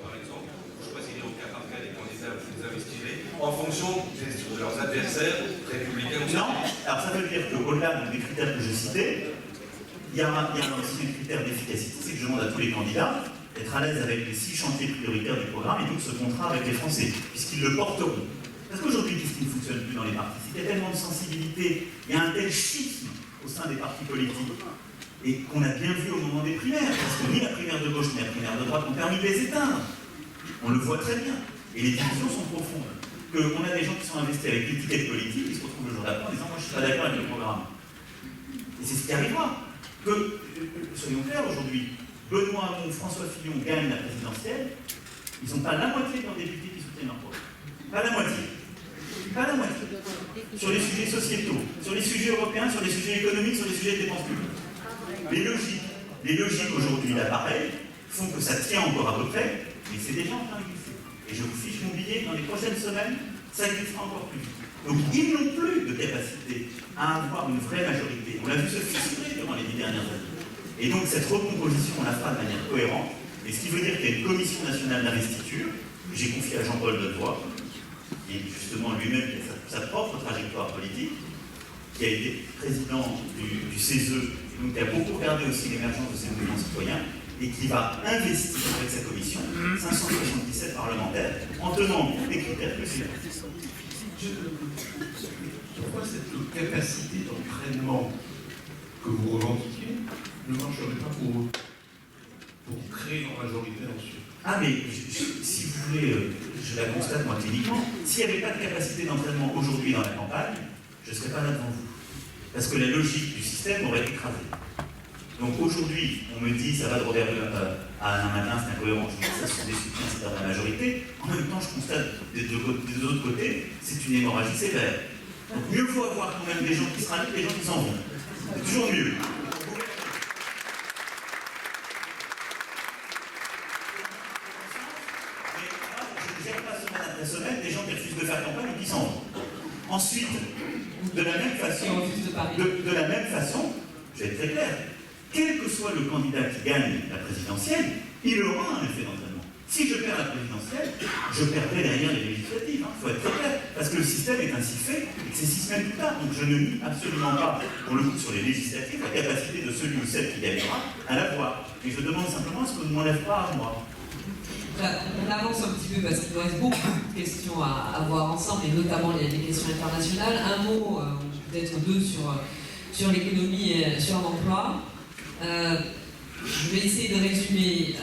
Par exemple, vous choisirez au cas par cas des candidats, vous investirez en fonction de leurs adversaires républicains.
Non, alors ça veut dire qu'au-delà des critères que je citais, il y a aussi un critère d'efficacité, c'est que je demande à tous les candidats d'être à l'aise avec les 6 chantiers prioritaires du programme et donc ce contrat avec les Français, puisqu'ils le porteront. Parce qu'aujourd'hui, qu'est-ce qui ne fonctionne plus dans les partis? C'est qu'il y a tellement de sensibilité, il y a un tel schisme au sein des partis politiques, et qu'on a bien vu au moment des primaires, parce que ni la primaire de gauche ni la primaire de droite ont permis de les éteindre. On le voit très bien. Et les divisions sont profondes. Qu'on a des gens qui sont investis avec l'étiquette politique, ils se retrouvent le jour d'après en disant « moi je ne suis pas d'accord avec le programme ». Et c'est ce qui arrivera. Soyons clairs aujourd'hui, Benoît Hamon, François Fillon gagnent la présidentielle, ils n'ont pas la moitié de leurs députés qui soutiennent leur programme. Pas la moitié. Pas la moitié. Sur les sujets sociétaux, sur les sujets européens, sur les sujets économiques, sur les sujets de dépenses publiques. Les logiques aujourd'hui d'appareil font que ça tient encore à peu près, mais c'est déjà en train de glisser. Et je vous fiche mon billet, dans les prochaines semaines, ça glissera encore plus vite. Donc ils n'ont plus de capacité à avoir une vraie majorité. On l'a vu se fisurer durant les 10 dernières années. Et donc cette recomposition, on la fera de manière cohérente, et ce qui veut dire qu'il y a une commission nationale d'investiture, que j'ai confiée à Jean-Paul Delevoye, qui est justement lui-même qui a sa propre trajectoire politique, qui a été président du CESE donc qui a beaucoup regardé aussi l'émergence de ces mouvements citoyens, et qui va investir avec sa commission 577 parlementaires en tenant compte des critères que c'est.
Pourquoi cette capacité d'entraînement que vous revendiquez ne marcherait pas pour eux, pour créer leur majorité ensuite?
Ah mais, si vous voulez, je la constate moi cliniquement, s'il n'y avait pas de capacité d'entraînement aujourd'hui dans la campagne, je ne serais pas là devant vous. Parce que la logique du système m'aurait écrasé. Donc aujourd'hui, on me dit, ça va de Robert à Alain Matin, c'est incohérent, je dis ça, ce sont des soutiens, c'est dans la majorité. En même temps, je constate des deux autres côtés, c'est une hémorragie sévère. Donc mieux vaut avoir quand même des gens qui se rallient que des gens qui s'en vont. C'est toujours mieux. La semaine, des gens qui refusent de faire campagne ou qui s'en vont. Ensuite, de la même façon, je vais être très clair, quel que soit le candidat qui gagne la présidentielle, il aura un effet d'entraînement. Si je perds la présidentielle, je perdrai derrière les législatives, il faut être très clair, parce que le système est ainsi fait et que c'est 6 semaines plus tard. Donc je ne nie absolument pas, pour le coup, sur les législatives, la capacité de celui ou celle qui gagnera à l'avoir. Et je demande simplement à ce qu'on ne m'enlève pas à moi.
On avance un petit peu parce qu'il nous reste beaucoup de questions à voir ensemble, et notamment les questions internationales. Un mot, peut-être deux, sur l'économie et sur l'emploi. Je vais essayer de résumer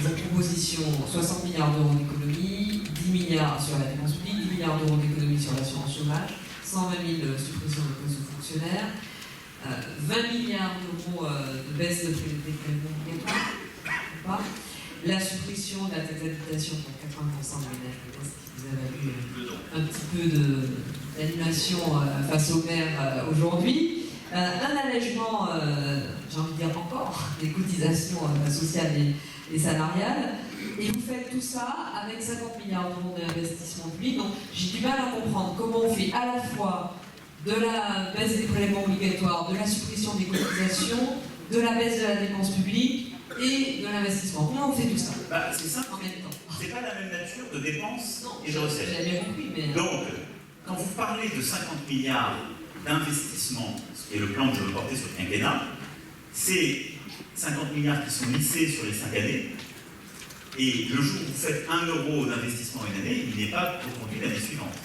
vos propositions. 60 milliards d'euros d'économie, 10 milliards sur la dépense publique, 10 milliards d'euros d'économie sur l'assurance chômage, 120 000 suppressions de postes de fonctionnaires, 20 milliards d'euros de baisse de prélèvements obligatoires, la suppression de la taxe d'habitation pour 80% des ménages modestes, qui vous avez eu un petit peu d'animation face au maire aujourd'hui. Un allègement, j'ai envie de dire encore, des cotisations sociales et salariales. Et vous faites tout ça avec 50 milliards d'euros d'investissement public. Donc j'ai du mal à comprendre comment on fait à la fois de la baisse des prélèvements obligatoires, de la suppression des cotisations, de la baisse de la dépense publique et de l'investissement. Comment on fait tout ça?
C'est simple.
En même temps.
C'est pas la même nature de dépenses et de
J'ai
recettes.
bien compris, mais...
Donc, quand vous parlez de 50 milliards d'investissement, ce qui est le plan que je veux porter sur le quinquennat, c'est 50 milliards qui sont lissés sur les 5 années, et le jour où vous faites 1 euro d'investissement une année, il n'est pas reconduit l'année suivante.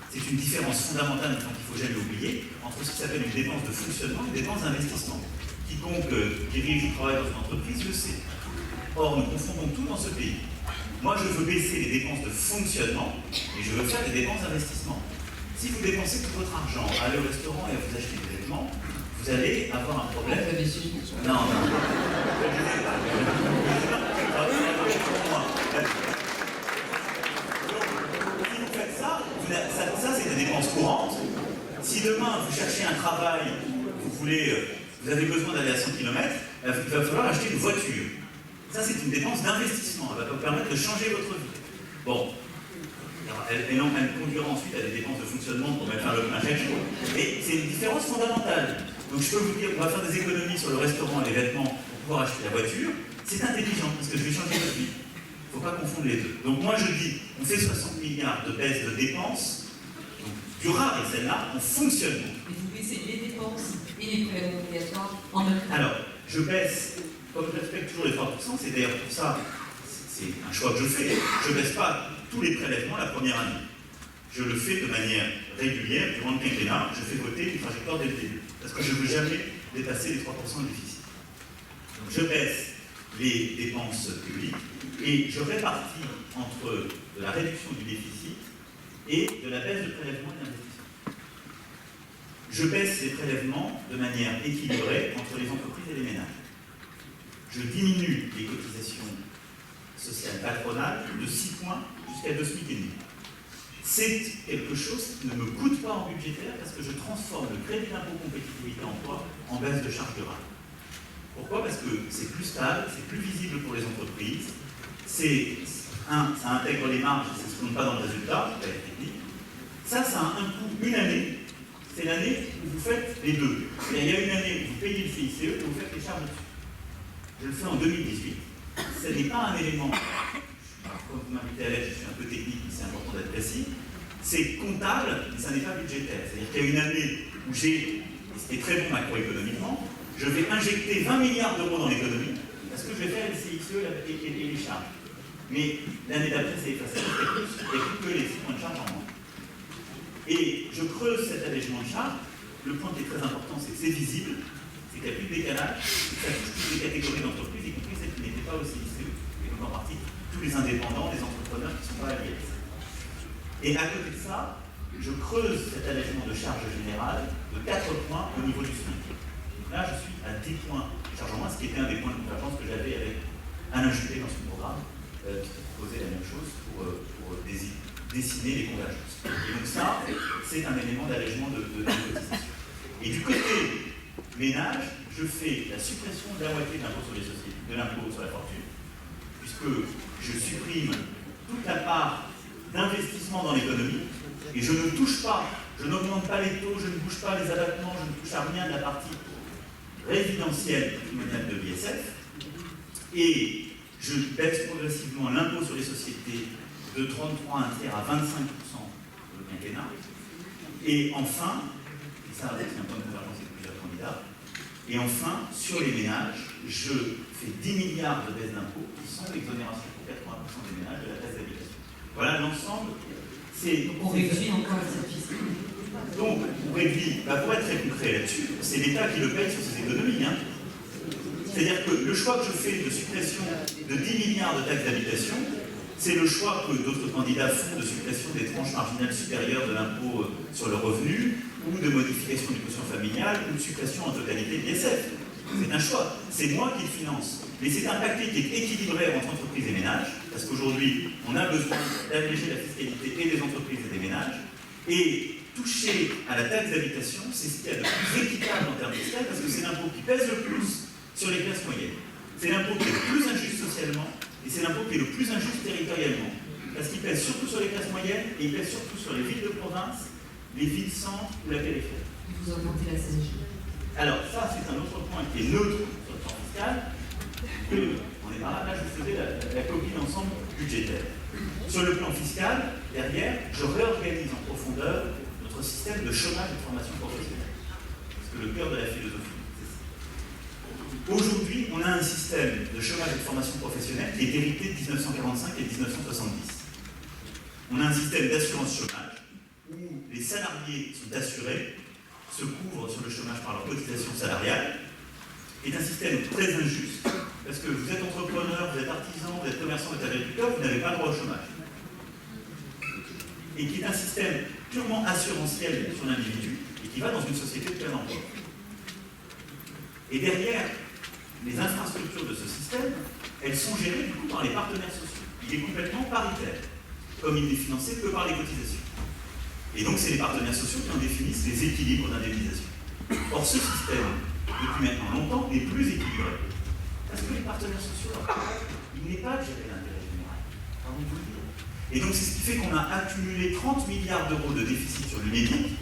C'est une différence fondamentale qu'il ne faut jamais oublier entre ce qui s'appelle une dépense de fonctionnement et une dépense d'investissement. Quiconque dirige ou travaille dans une entreprise le sait. Or, nous confondons tout dans ce pays. Moi, je veux baisser les dépenses de fonctionnement et je veux faire des dépenses d'investissement. Si vous dépensez tout votre argent à aller au restaurant et à vous acheter des vêtements, vous allez avoir un problème. Non. Si vous faites ça, c'est des dépenses courantes. Si demain vous cherchez un travail, vous avez besoin d'aller à 100 km, il va falloir acheter une voiture. Ça, c'est une dépense d'investissement. Elle va vous permettre de changer votre vie. Bon. Elle conduira ensuite à des dépenses de fonctionnement pour mettre faire le plein chaque jour. Et c'est une différence fondamentale. Donc je peux vous dire qu'on va faire des économies sur le restaurant et les vêtements pour pouvoir acheter la voiture. C'est intelligent parce que je vais changer votre vie. Il ne faut pas confondre les deux. Donc moi je dis, on fait 60 milliards de baisse de dépenses, donc durable celle-là, en fonctionnement.
Et vous baissez les dépenses et les prélèvements obligatoires en même temps.
Alors, je baisse, comme je respecte toujours les 3%, c'est d'ailleurs pour ça, c'est un choix que je fais, je ne baisse pas tous les prélèvements la première année. Je le fais de manière régulière durant le quinquennat, je fais voter une trajectoire dès le début. Parce que je ne veux jamais dépasser les 3% de déficit. Donc je baisse les dépenses publiques et je répartis entre de la réduction du déficit et de la baisse de prélèvements et d'investissement. Je baisse les prélèvements de manière équilibrée entre les entreprises et les ménages. Je diminue les cotisations sociales patronales de 6 points jusqu'à 2,5 SMIC. C'est quelque chose qui ne me coûte pas en budgétaire parce que je transforme le crédit d'impôt compétitivité emploi en baisse de charges durable. Pourquoi? Parce que c'est plus stable, c'est plus visible pour les entreprises, ça intègre les marges, ça ne se compte pas dans le résultat, c'est pas technique. Ça a un coût une année, c'est l'année où vous faites les deux. Et il y a une année où vous payez le CICE et vous faites les charges dessus. Je le fais en 2018. Ce n'est pas un élément, comme vous m'invitez à l'aide, je suis un peu technique, mais c'est important d'être précis, c'est comptable, mais ça n'est pas budgétaire. C'est-à-dire qu'il y a une année où j'ai, et c'était très bon macroéconomiquement, je vais injecter 20 milliards d'euros dans l'économie, parce que je vais faire les CICE et les charges. Mais l'année d'après, c'est effacé, il n'y a plus que les 6 points de charge en moins. Et je creuse cet allègement de charge. Le point qui est très important, c'est que c'est visible, c'est qu'il n'y a plus de décalage, ça touche toutes les catégories d'entreprises, y compris celles qui n'étaient pas au CICE, et donc en partie tous les indépendants, les entrepreneurs qui ne sont pas à l'IS. Et à côté de ça, je creuse cet allègement de charge générale de 4 points au niveau du SMIC. Donc là, je suis à 10 points de charge en moins, ce qui était un des points de convergence que j'avais avec Alain Juppé dans son programme, qui proposait la même chose pour dessiner les convergences. Et donc ça, c'est un élément d'allègement de cotisation. Et du côté ménage, je fais la suppression de la moitié de l'impôt sur les sociétés, de l'impôt sur la fortune, puisque je supprime toute la part d'investissement dans l'économie, et je ne touche pas, je n'augmente pas les taux, je ne bouge pas les abattements, je ne touche à rien de la partie résidentielle patrimoniale de l'ISF, et je baisse progressivement l'impôt sur les sociétés de 33 un tiers à 25% pour le quinquennat, et enfin, et ça c'est un point de convergence avec plusieurs candidats, et enfin, sur les ménages, je fais 10 milliards de baisse d'impôts qui sont l'exonération pour 80% des ménages de la taxe d'habitation. Voilà l'ensemble.
On réduit encore cette fiscalité.
Donc, on réduit, pour être très concret là-dessus, c'est l'État qui le paye sur ses économies. Hein. C'est-à-dire que le choix que je fais de suppression de 10 milliards de taxes d'habitation, c'est le choix que d'autres candidats font de suppression des tranches marginales supérieures de l'impôt sur le revenu, ou de modification du quotient familial, ou de suppression en totalité de l'ISF. C'est un choix. C'est moi qui le finance. Mais c'est un paquet qui est équilibré entre entreprises et ménages, parce qu'aujourd'hui, on a besoin d'alléger la fiscalité et des entreprises et des ménages. Et toucher à la taxe d'habitation, c'est ce qu'il y a de plus équitable en termes fiscaux, parce que c'est l'impôt qui pèse le plus sur les classes moyennes. C'est l'impôt qui est le plus injuste socialement, et c'est l'impôt qui est le plus injuste territorialement. Parce qu'il pèse surtout sur les classes moyennes, et il pèse surtout sur les villes de province, les villes centres ou la périphérie.
Vous augmentez la CSG.
Alors ça, c'est un autre point qui est neutre sur le plan fiscal. On est là, je vous faisais la copie d'ensemble budgétaire. Sur le plan fiscal, derrière, je réorganise en profondeur notre système de chômage et de formation professionnelle. Parce que le cœur de la philosophie, c'est ça. Aujourd'hui, on a un système de chômage et de formation professionnelle qui est hérité de 1945 et 1970. On a un système d'assurance chômage où les salariés sont assurés, se couvrent sur le chômage par leur cotisation salariale, est un système très injuste, parce que vous êtes entrepreneur, vous êtes artisan, vous êtes commerçant, vous êtes agriculteur, vous n'avez pas le droit au chômage. Et qui est un système purement assurantiel sur l'individu, et qui va dans une société de plein emploi. Et derrière, les infrastructures de ce système, elles sont gérées du coup par les partenaires sociaux. Il est complètement paritaire, comme il n'est financé que par les cotisations. Et donc c'est les partenaires sociaux qui en définissent les équilibres d'indemnisation. Or ce système, depuis maintenant longtemps, n'est plus équilibré. Parce que les partenaires sociaux, il n'est pas géré l'intérêt général. Pardon de vous le dire. Et donc c'est ce qui fait qu'on a accumulé 30 milliards d'euros de déficit sur l'UNEDIC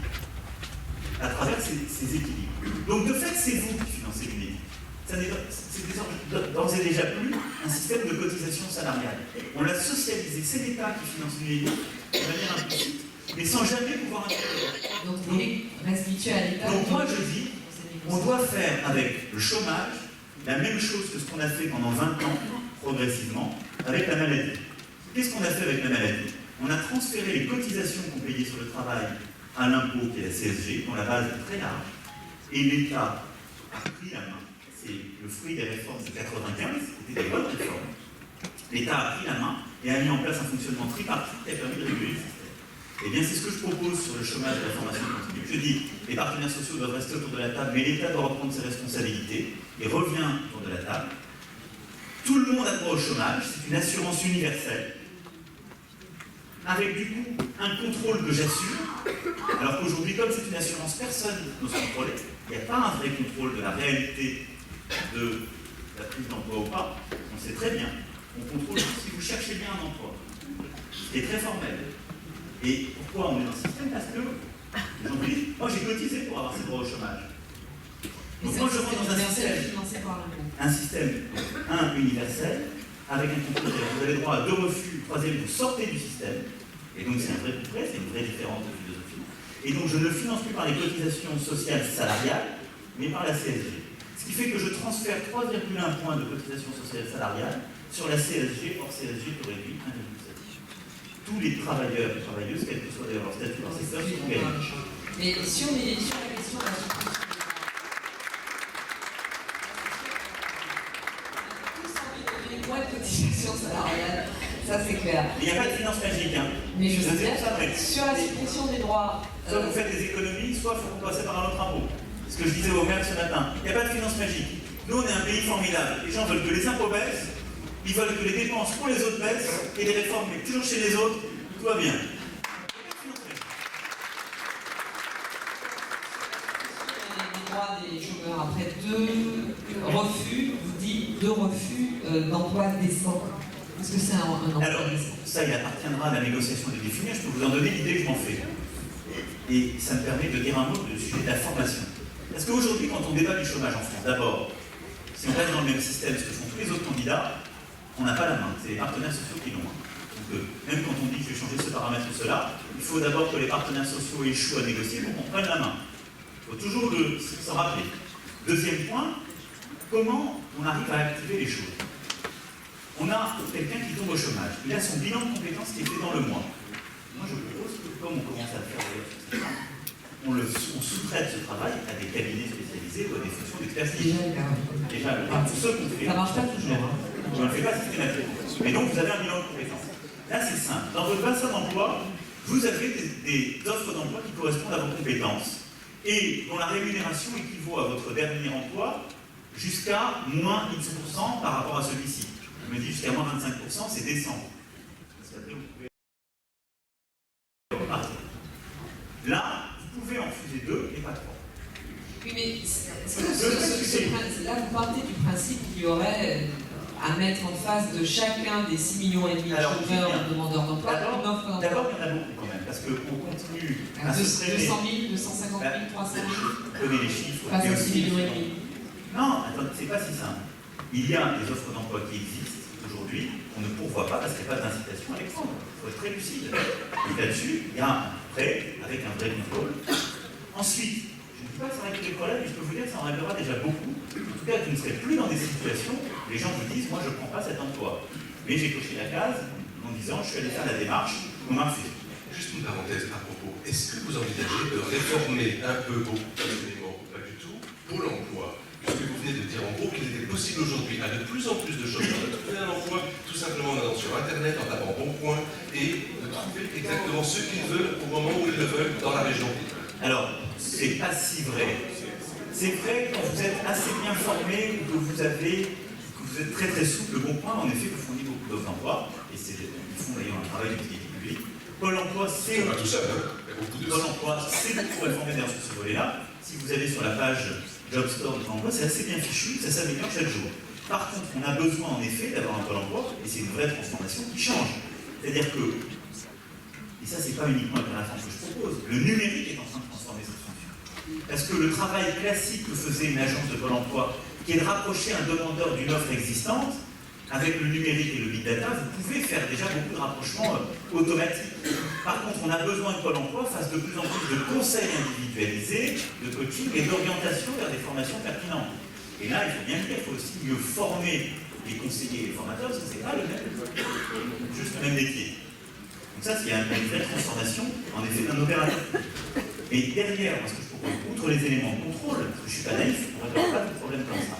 à travers ces équilibres. Donc de fait, c'est vous qui financez l'UNEDIC. C'est d'ores et déjà plus un système de cotisation salariale. On l'a socialisé, c'est l'État qui finance l'UNEDIC de manière implicite, mais sans jamais pouvoir intervenir.
Donc vous voulez restituer à l'État.
Donc moi je dis, on doit faire avec le chômage la même chose que ce qu'on a fait pendant 20 ans, progressivement, avec la maladie. Qu'est-ce qu'on a fait avec la maladie? On a transféré les cotisations qu'on payait sur le travail à l'impôt qui est la CSG, dont la base est très large, et l'État a pris la main. C'est le fruit des réformes de 95, c'était des bonnes réformes. L'État a pris la main et a mis en place un fonctionnement tripartite qui a permis de réguler le système. Eh bien, c'est ce que je propose sur le chômage et la formation continue. Je dis, les partenaires sociaux doivent rester autour de la table, mais l'État doit reprendre ses responsabilités et revient autour de la table. Tout le monde a droit au chômage, c'est une assurance universelle, avec du coup un contrôle que j'assure, alors qu'aujourd'hui, comme c'est une assurance, personne n'ose contrôler, il n'y a pas un vrai contrôle de la réalité de la prise d'emploi ou pas, on sait très bien, on contrôle si vous cherchez bien un emploi, ce qui est très formel. Et pourquoi on est dans ce système? Parce que les gens me disent, moi j'ai cotisé pour avoir ces droits au chômage. Donc moi je rentre dans un système universel, avec un contrôle. Vous avez droit à 2 refus, troisième, vous sortez du système, et donc c'est un vrai coup près, c'est une vraie différence de philosophie. Et donc je ne finance plus par les cotisations sociales salariales, mais par la CSG. Ce Ce qui fait que je transfère 3,1 points de cotisation sociale salariale sur la CSG, hors CSG qui réduit 1,7. Tous les travailleurs et travailleuses, quel que soit d'ailleurs leur statut dans le secteur, sont gagnants.
Mais si on est sur la question de la suppression des mois de cotisation salariale, ça c'est clair.
Il n'y a pas de finance magique, hein.
Mais je sais bien,
ça,
sur la suppression des droits.
Soit vous faites des économies, soit il faut passer par un autre impôt. Ce que je disais au maire ce matin, il n'y a pas de finance magique. Nous, on est un pays formidable. Les gens veulent que les impôts baissent, ils veulent que les dépenses pour les autres baissent, et les réformes mettent toujours chez les autres, tout va bien.
Les droits des chômeurs, après deux refus, vous dites deux refus d'emploi décent. Est-ce que c'est un emploi
Alors,
décent?
ça, il appartiendra à la négociation de définir. Je peux vous en donner l'idée que je m'en fais. Et ça me permet de dire un mot du sujet de la formation. Parce qu'aujourd'hui, quand on débat du chômage en France, d'abord, si on reste dans le même système, ce que font tous les autres candidats, on n'a pas la main. C'est les partenaires sociaux qui l'ont. Donc, même quand on dit que je vais changer ce paramètre ou cela, il faut d'abord que les partenaires sociaux échouent à négocier pour qu'on prenne la main. Il faut toujours s'en rappeler. Deuxième point, comment on arrive à activer les choses? On a quelqu'un qui tombe au chômage. Il a son bilan de compétences qui est fait dans le mois. Moi, je propose que, comme on commence à le faire d'ailleurs, on sous-traite ce travail à des cabinets spécialisés ou à des fonctions d'expertise. Déjà, pour ceux qu'on fait.
Ça marche pas toujours.
On ne le fait pas systématiquement. Mais donc, vous avez un bilan de compétences. Là, c'est simple. Dans votre bassin d'emploi, vous avez des offres d'emploi qui correspondent à vos compétences et dont la rémunération équivaut à votre dernier emploi jusqu'à moins X% par rapport à celui-ci. Je me dis jusqu'à moins 25%, c'est décent. Parce qu'après, vous pouvez repartir. Là, vous pouvez en refuser 2 et pas 3.
Oui, mais là, vous partez du principe qu'il y aurait à mettre en face de chacun des 6,5 millions de chômeurs demandeurs d'emploi une offre d'emploi.
D'abord, il y en a beaucoup quand même, parce qu'on continue à se
200 000, 250 000, 300 000.
Vous connaissez les chiffres.
Face à 6,5 millions.
Non, attendez, c'est pas si simple. Il y a des offres d'emploi qui existent aujourd'hui, on ne pourvoit pas parce qu'il n'y a pas d'incitation à les prendre. Il faut être très lucide. Et là-dessus, il y a un prêt avec un vrai contrôle. Ensuite, je ne dis pas que ça règle tous les problèmes, mais je peux vous dire que ça en réglera déjà beaucoup. En tout cas, vous ne serez plus dans des situations où les gens vous disent, moi je ne prends pas cet emploi. Mais j'ai coché la case en disant, je suis allé faire la démarche, on m'a refusé.
Juste une parenthèse à propos. Est-ce que vous envisagez de réformer un peu, beaucoup d'éléments, ou pas du tout, Pôle emploi? Puisque vous venez de dire en gros qu'il était possible aujourd'hui à de plus en plus de chômeurs de trouver un emploi tout simplement en allant sur Internet, en tapant Bon Coin, et de trouver exactement ce qu'ils veulent au moment où ils le veulent dans la région.
Alors, c'est pas si vrai. C'est vrai quand vous êtes assez bien formé, que vous êtes très très souple. Le Bon Coin, en effet, vous fournit beaucoup d'offres d'emploi, et ils font d'ailleurs un travail d'utilité publique. Pôle emploi, c'est.
Pas tout seul, hein. Il y a beaucoup de.
Pôle emploi, c'est beaucoup réformé d'ailleurs sur ce volet-là. Si vous allez sur la page Job Store de Pôle emploi, c'est assez bien fichu, ça s'améliore chaque jour. Par contre, on a besoin en effet d'avoir un Pôle emploi, et c'est une vraie transformation qui change. C'est-à-dire que, et ça c'est pas uniquement avec la réforme que je propose, le numérique est en train de transformer cette fonction. Parce que le travail classique que faisait une agence de Pôle emploi, qui est de rapprocher un demandeur d'une offre existante, avec le numérique et le big data, vous pouvez faire déjà beaucoup de rapprochements automatiques. Par contre, on a besoin que Pôle emploi fasse de plus en plus de conseils individualisés, de coaching et d'orientation vers des formations pertinentes. Et là, il faut bien le dire, il faut aussi mieux former les conseillers et les formateurs, parce que c'est pas juste le même métier. Donc ça, c'est une vraie transformation, en effet, d'un opérateur. Et derrière, moi, ce que je propose, outre les éléments de contrôle, parce que je ne suis pas naïf, on ne réglera pas de problème comme ça.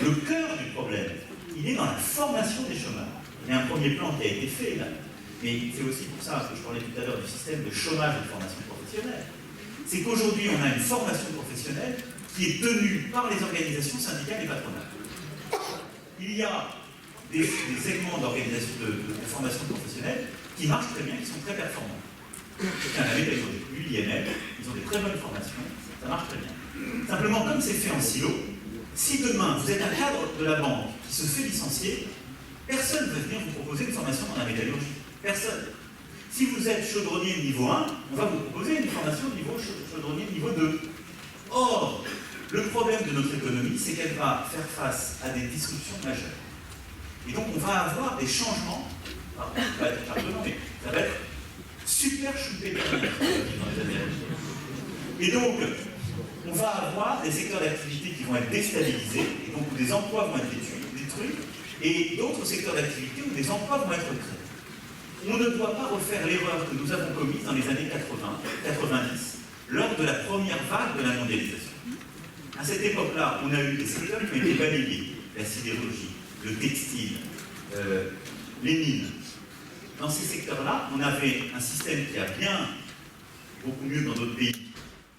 Le cœur du problème, il est dans la formation des chômeurs. Il y a un premier plan qui a été fait là, mais c'est aussi pour ça que je parlais tout à l'heure du système de chômage et de formation professionnelle. C'est qu'aujourd'hui, on a une formation professionnelle qui est tenue par les organisations syndicales et patronales. Il y a des segments d'organisation de formation professionnelle qui marchent très bien, qui sont très performants. La métallurgie, l'IML, ils ont des très bonnes formations, ça marche très bien. Simplement, comme c'est fait en silo, si demain vous êtes un cadre de la banque qui se fait licencier, personne ne va venir vous proposer une formation dans la métallurgie. Personne. Si vous êtes chaudronnier niveau 1, on va vous proposer une formation de niveau chaudronnier niveau 2. Or, le problème de notre économie, c'est qu'elle va faire face à des disruptions majeures. Et donc, on va avoir des changements, pardon, ça va être pardonnant, mais ça va être super chouette dans les années à venir. Et donc, on va avoir des secteurs d'activité qui vont être déstabilisés, et donc où des emplois vont être détruits, et d'autres secteurs d'activité où des emplois vont être créés. On ne doit pas refaire l'erreur que nous avons commise dans les années 80-90, lors de la première vague de la mondialisation. À cette époque-là, on a eu des secteurs qui ont été balayés, la sidérurgie, le textile, les mines. Dans ces secteurs-là, on avait un système qui a bien, beaucoup mieux dans d'autres pays,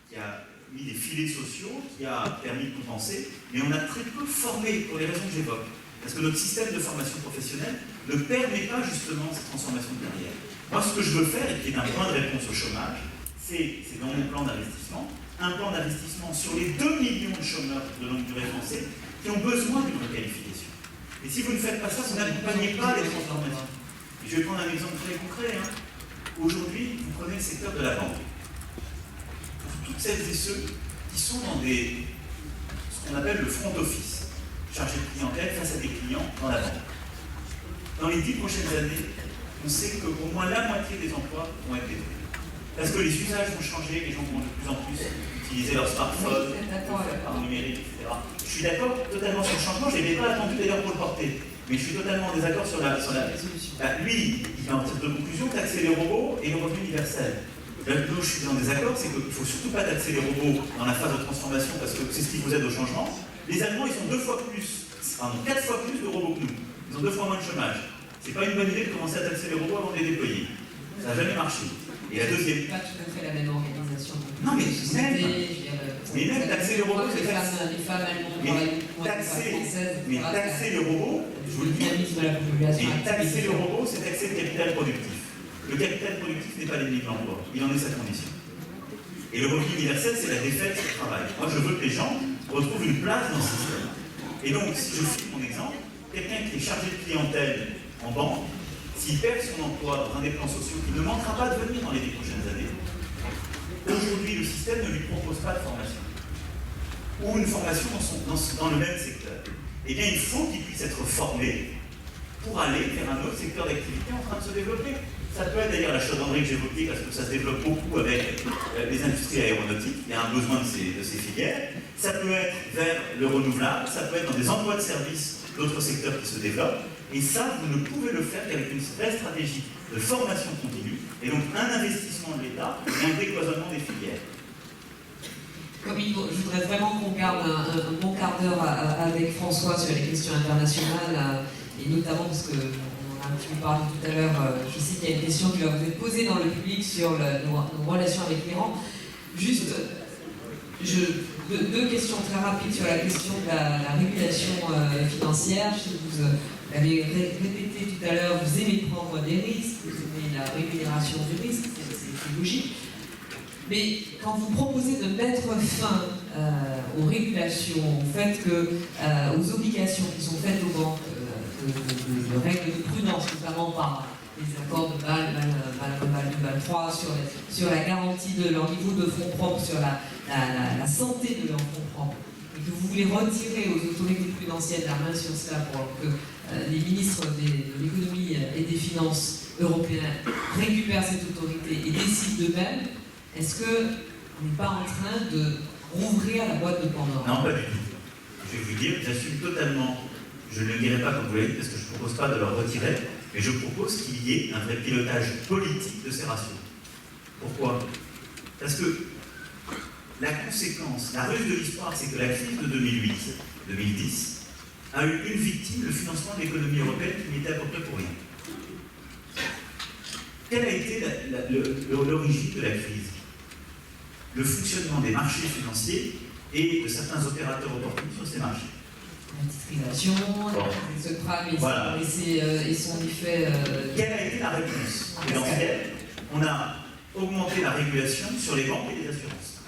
qui a mis des filets sociaux, qui a permis de compenser, mais on a très peu formé, pour les raisons que j'évoque. Parce que notre système de formation professionnelle ne permet pas justement cette transformation de carrière. Moi, ce que je veux faire, et qui est un point de réponse au chômage, c'est dans mon plan d'investissement, un plan d'investissement sur les 2 millions de chômeurs de longue durée français qui ont besoin d'une requalification. Et si vous ne faites pas ça, vous n'accompagnez pas les transformations. Et je vais prendre un exemple très concret. Aujourd'hui, vous prenez le secteur de la banque. Pour toutes celles et ceux qui sont dans ce qu'on appelle le front office, chargé de clientèle face à des clients dans la banque. Dans les 10 prochaines années, on sait qu'au moins la moitié des emplois vont être détruits. Parce que les usages vont changer, les gens vont de plus en plus utiliser leur smartphone, par numérique, etc. Je suis d'accord totalement sur le changement, je n'avais pas attendu d'ailleurs pour le porter. Mais je suis totalement en désaccord sur la résolution. Lui, il va en tirer de conclusion taxer les robots et le revenu universel. Là où je suis en désaccord, c'est qu'il ne faut surtout pas taxer les robots dans la phase de transformation parce que c'est ce qui vous aide au changement. Les Allemands, ils ont 4 fois plus de robots que nous. Ils ont 2 fois moins de chômage. C'est pas une bonne idée de commencer à taxer les robots avant de les déployer. Ça n'a jamais marché. Et la deuxième.
Pas tout à fait la même organisation.
Non, mais même taxer les robots, c'est taxer.
Les femmes allemandes
Mais taxer les robots, je vous le dis. Et taxer les robots, c'est taxer le capital productif. Le capital productif n'est pas l'ennemi de l'emploi. Il en est sa condition. Et le revenu universel, c'est la défaite du travail. Moi, je veux que les gens retrouvent une place dans ce système. Et donc, si je cite mon exemple, quelqu'un qui est chargé de clientèle en banque, s'il perd son emploi dans un des plans sociaux, il ne manquera pas de venir dans les 10 prochaines années. Aujourd'hui, le système ne lui propose pas de formation. Ou une formation dans le même secteur. Eh bien, il faut qu'il puisse être formé pour aller vers un autre secteur d'activité en train de se développer. Ça peut être d'ailleurs la chaudronnerie que j'évoquais, parce que ça se développe beaucoup avec les industries aéronautiques. Il y a un besoin de ces filières. Ça peut être vers le renouvelable, ça peut être dans des emplois de service d'autres secteurs qui se développent. Et ça, vous ne pouvez le faire qu'avec une vraie stratégie de formation continue, et donc un investissement de l'État et un décloisonnement des filières.
Je voudrais vraiment qu'on garde un bon quart d'heure avec François sur les questions internationales, et notamment parce qu'on en a un petit peu parlé tout à l'heure, je sais qu'il y a une question qui va vous être posée dans le public sur nos relations avec l'Iran. Juste, deux questions très rapides sur la question de la régulation financière. Je sais que vous avez répété tout à l'heure, vous aimez prendre des risques, vous aimez la rémunération du risque, c'est logique. Mais quand vous proposez de mettre fin aux régulations, au fait que, aux obligations qui sont faites aux banques, de règles de prudence, notamment par les accords de Bâle 2, Bâle 3, sur la garantie de leur niveau de fonds propres, sur la santé de leurs fonds propres, et que vous voulez retirer aux autorités prudentielles la main sur cela pour que les ministres de l'économie et des finances européens récupèrent cette autorité et décident d'eux-mêmes, est-ce qu'on n'est pas en train de rouvrir la boîte de Pandore?
Non, pas du tout. Je vais vous dire, j'assume totalement, je ne le dirai pas comme vous l'avez dit, parce que je ne propose pas de leur retirer, mais je propose qu'il y ait un vrai pilotage politique de ces ratios. Pourquoi? Parce que la conséquence, la ruse de l'histoire, c'est que la crise de 2008-2010 a eu une victime, le financement de l'économie européenne, qui n'était à peu près pour rien. Quelle a été l'origine de la crise? Le fonctionnement des marchés financiers et de certains opérateurs opportunistes sur ces marchés.
La titrisation, le subprime
voilà.
et son effet...
Quelle a été la réponse prudentielle? On a augmenté la régulation sur les banques et les assurances.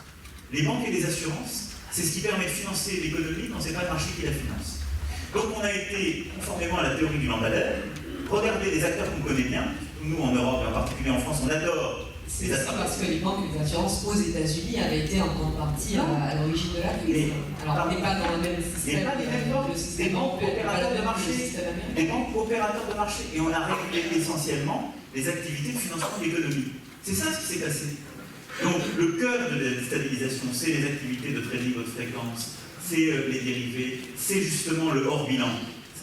Les banques et les assurances, c'est ce qui permet de financer l'économie quand ce n'est pas le marché qui la finance. Donc on a été, conformément à la théorie du lampadaire, regarder des acteurs qu'on connaît bien. Nous, en Europe, et en particulier en France, on adore.
C'est parce que les banques et les assurances aux États-Unis avaient été en grande partie à l'origine de la crise. Alors, on n'est pas dans le même système.
Mais pas les mêmes banques, des banques opérateurs de marché. Des banques opérateurs de marché. Et on a régulé essentiellement les activités de financement de l'économie. C'est ça ce qui s'est passé. Donc le cœur de la déstabilisation, c'est les activités de trading haute fréquence, c'est les dérivés, c'est justement le hors bilan.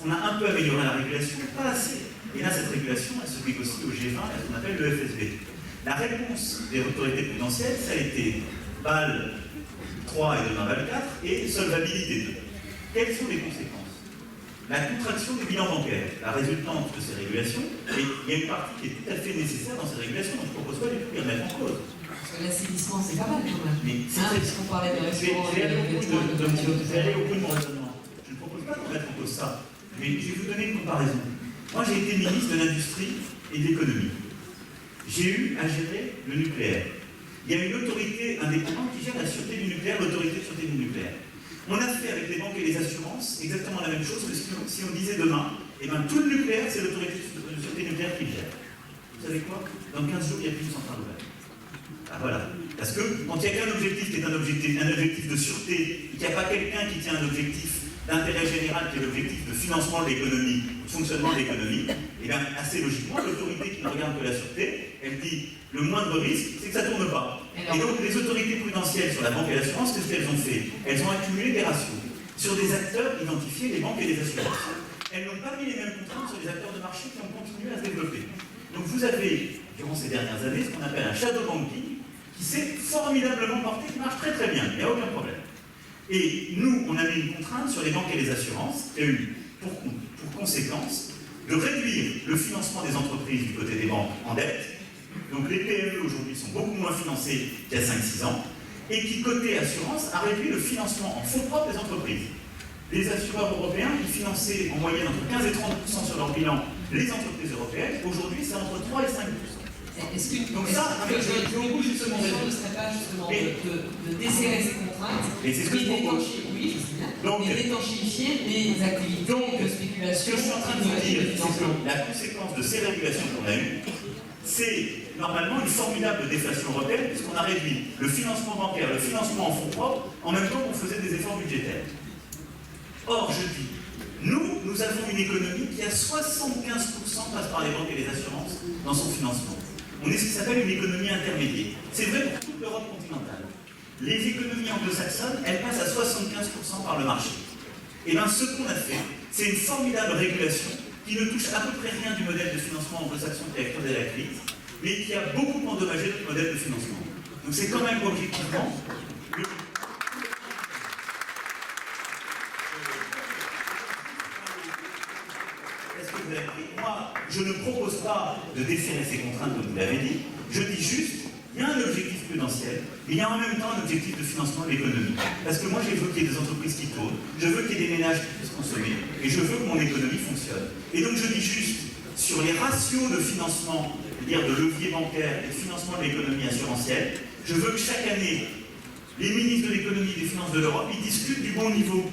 On a un peu amélioré la régulation, mais pas assez. Et là, cette régulation, elle se pique aussi au G20, à ce qu'on appelle le FSB. La réponse des autorités prudentielles, ça a été BAL 3 et demain BAL 4 et solvabilité 2. Quelles sont les conséquences? La contraction des bilans bancaires, la résultante de ces régulations, et il y a une partie qui est tout à fait nécessaire dans ces régulations, donc je ne propose pas du tout de les remettre en cause.
Parce que l'assainissement, c'est pas mal quand même.
Mais
Puisqu'on parlait de
je vais
restaurants,
aller au bout
de voitures, tout
je vais
ça.
aller au bout de mon raisonnement. Je ne propose pas de remettre en cause ça, mais je vais vous donner une comparaison. Moi, j'ai été ministre de l'Industrie et de l'Économie. J'ai eu à gérer le nucléaire. Il y a une autorité indépendante qui gère la sûreté du nucléaire, l'autorité de sûreté du nucléaire. On a fait avec les banques et les assurances exactement la même chose que si on disait demain, eh ben, tout le nucléaire, c'est l'autorité de sûreté nucléaire qui le gère. Vous savez quoi? Dans 15 jours, il n'y a plus une centrale ouverte. Ah voilà. Parce que quand il n'y a qu'un objectif qui est un objectif de sûreté, et qu'il n'y a pas quelqu'un qui tient un objectif d'intérêt général qui est l'objectif de financement de l'économie, de fonctionnement de l'économie, et bien assez logiquement, l'autorité qui ne regarde que la sûreté, elle dit le moindre risque, c'est que ça ne tourne pas. Et donc les autorités prudentielles sur la banque et l'assurance, qu'est-ce qu'elles ont fait? Elles ont accumulé des ratios sur des acteurs identifiés, les banques et les assurances. Elles n'ont pas mis les mêmes contraintes sur les acteurs de marché qui ont continué à se développer. Donc vous avez, durant ces dernières années, ce qu'on appelle un shadow banking, qui s'est formidablement porté, qui marche très très bien, il n'y a aucun problème. Et nous, on a mis une contrainte sur les banques et les assurances, qui a eu pour conséquence de réduire le financement des entreprises du côté des banques en dette. Donc les PME aujourd'hui sont beaucoup moins financées qu'il y a 5-6 ans, et qui, côté assurance, a réduit le financement en fonds propres des entreprises. Les assureurs européens, ils finançaient en moyenne entre 15 et 30% sur leur bilan les entreprises européennes. Aujourd'hui, c'est entre 3 et 5%. Donc ça, avec le goût justement
ne serait pas justement de desserrer ces contraintes,
et c'est ce que je propose.
Oui, je sais bien,
Donc,
mais d'étanchifier les activités de spéculation.
Ce que je suis en train de vous dire, c'est que la conséquence de ces régulations qu'on a eues, c'est normalement une formidable déflation européenne, puisqu'on a réduit le financement bancaire, le financement en fonds propres, en même temps qu'on faisait des efforts budgétaires. Or, je dis, nous avons une économie qui à 75% passe par les banques et les assurances dans son financement. On est ce qui s'appelle une économie intermédiaire. C'est vrai pour toute l'Europe continentale. Les économies anglo-saxonnes, elles passent à 75% par le marché. Et bien ce qu'on a fait, c'est une formidable régulation qui ne touche à peu près rien du modèle de financement anglo-saxon qui a causé la crise, mais qui a beaucoup endommagé notre modèle de financement. Donc c'est quand même objectivement Moi, je ne propose pas de desserrer ces contraintes, comme vous l'avez dit. Je dis juste, il y a un objectif prudentiel, mais il y a en même temps un objectif de financement de l'économie. Parce que moi, je veux qu'il y ait des entreprises qui tournent, je veux qu'il y ait des ménages qui puissent consommer, et je veux que mon économie fonctionne. Et donc, je dis juste, sur les ratios de financement, c'est-à-dire de levier bancaire et de financement de l'économie assurantielle, je veux que chaque année, les ministres de l'économie et des finances de l'Europe, ils discutent du bon niveau.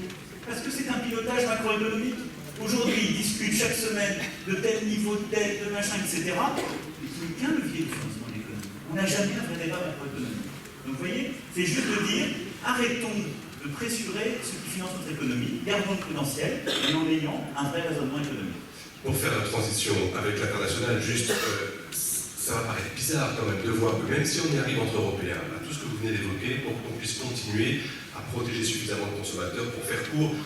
Parce que c'est un pilotage macroéconomique. Aujourd'hui, ils discutent chaque semaine de tel niveau de dette, de machin, etc. Il n'y a qu'un levier de financement de l'économie. On n'a jamais un vrai débat macroéconomique. Donc vous voyez, c'est juste de dire, arrêtons de pressurer ceux qui financent notre économie, gardons le prudentiel, et en ayant un vrai raisonnement économique.
Pour faire la transition avec l'international, juste, ça va paraître bizarre quand même de voir que même si on y arrive entre Européens, à tout ce que vous venez d'évoquer, pour qu'on puisse continuer à protéger suffisamment de consommateurs pour faire court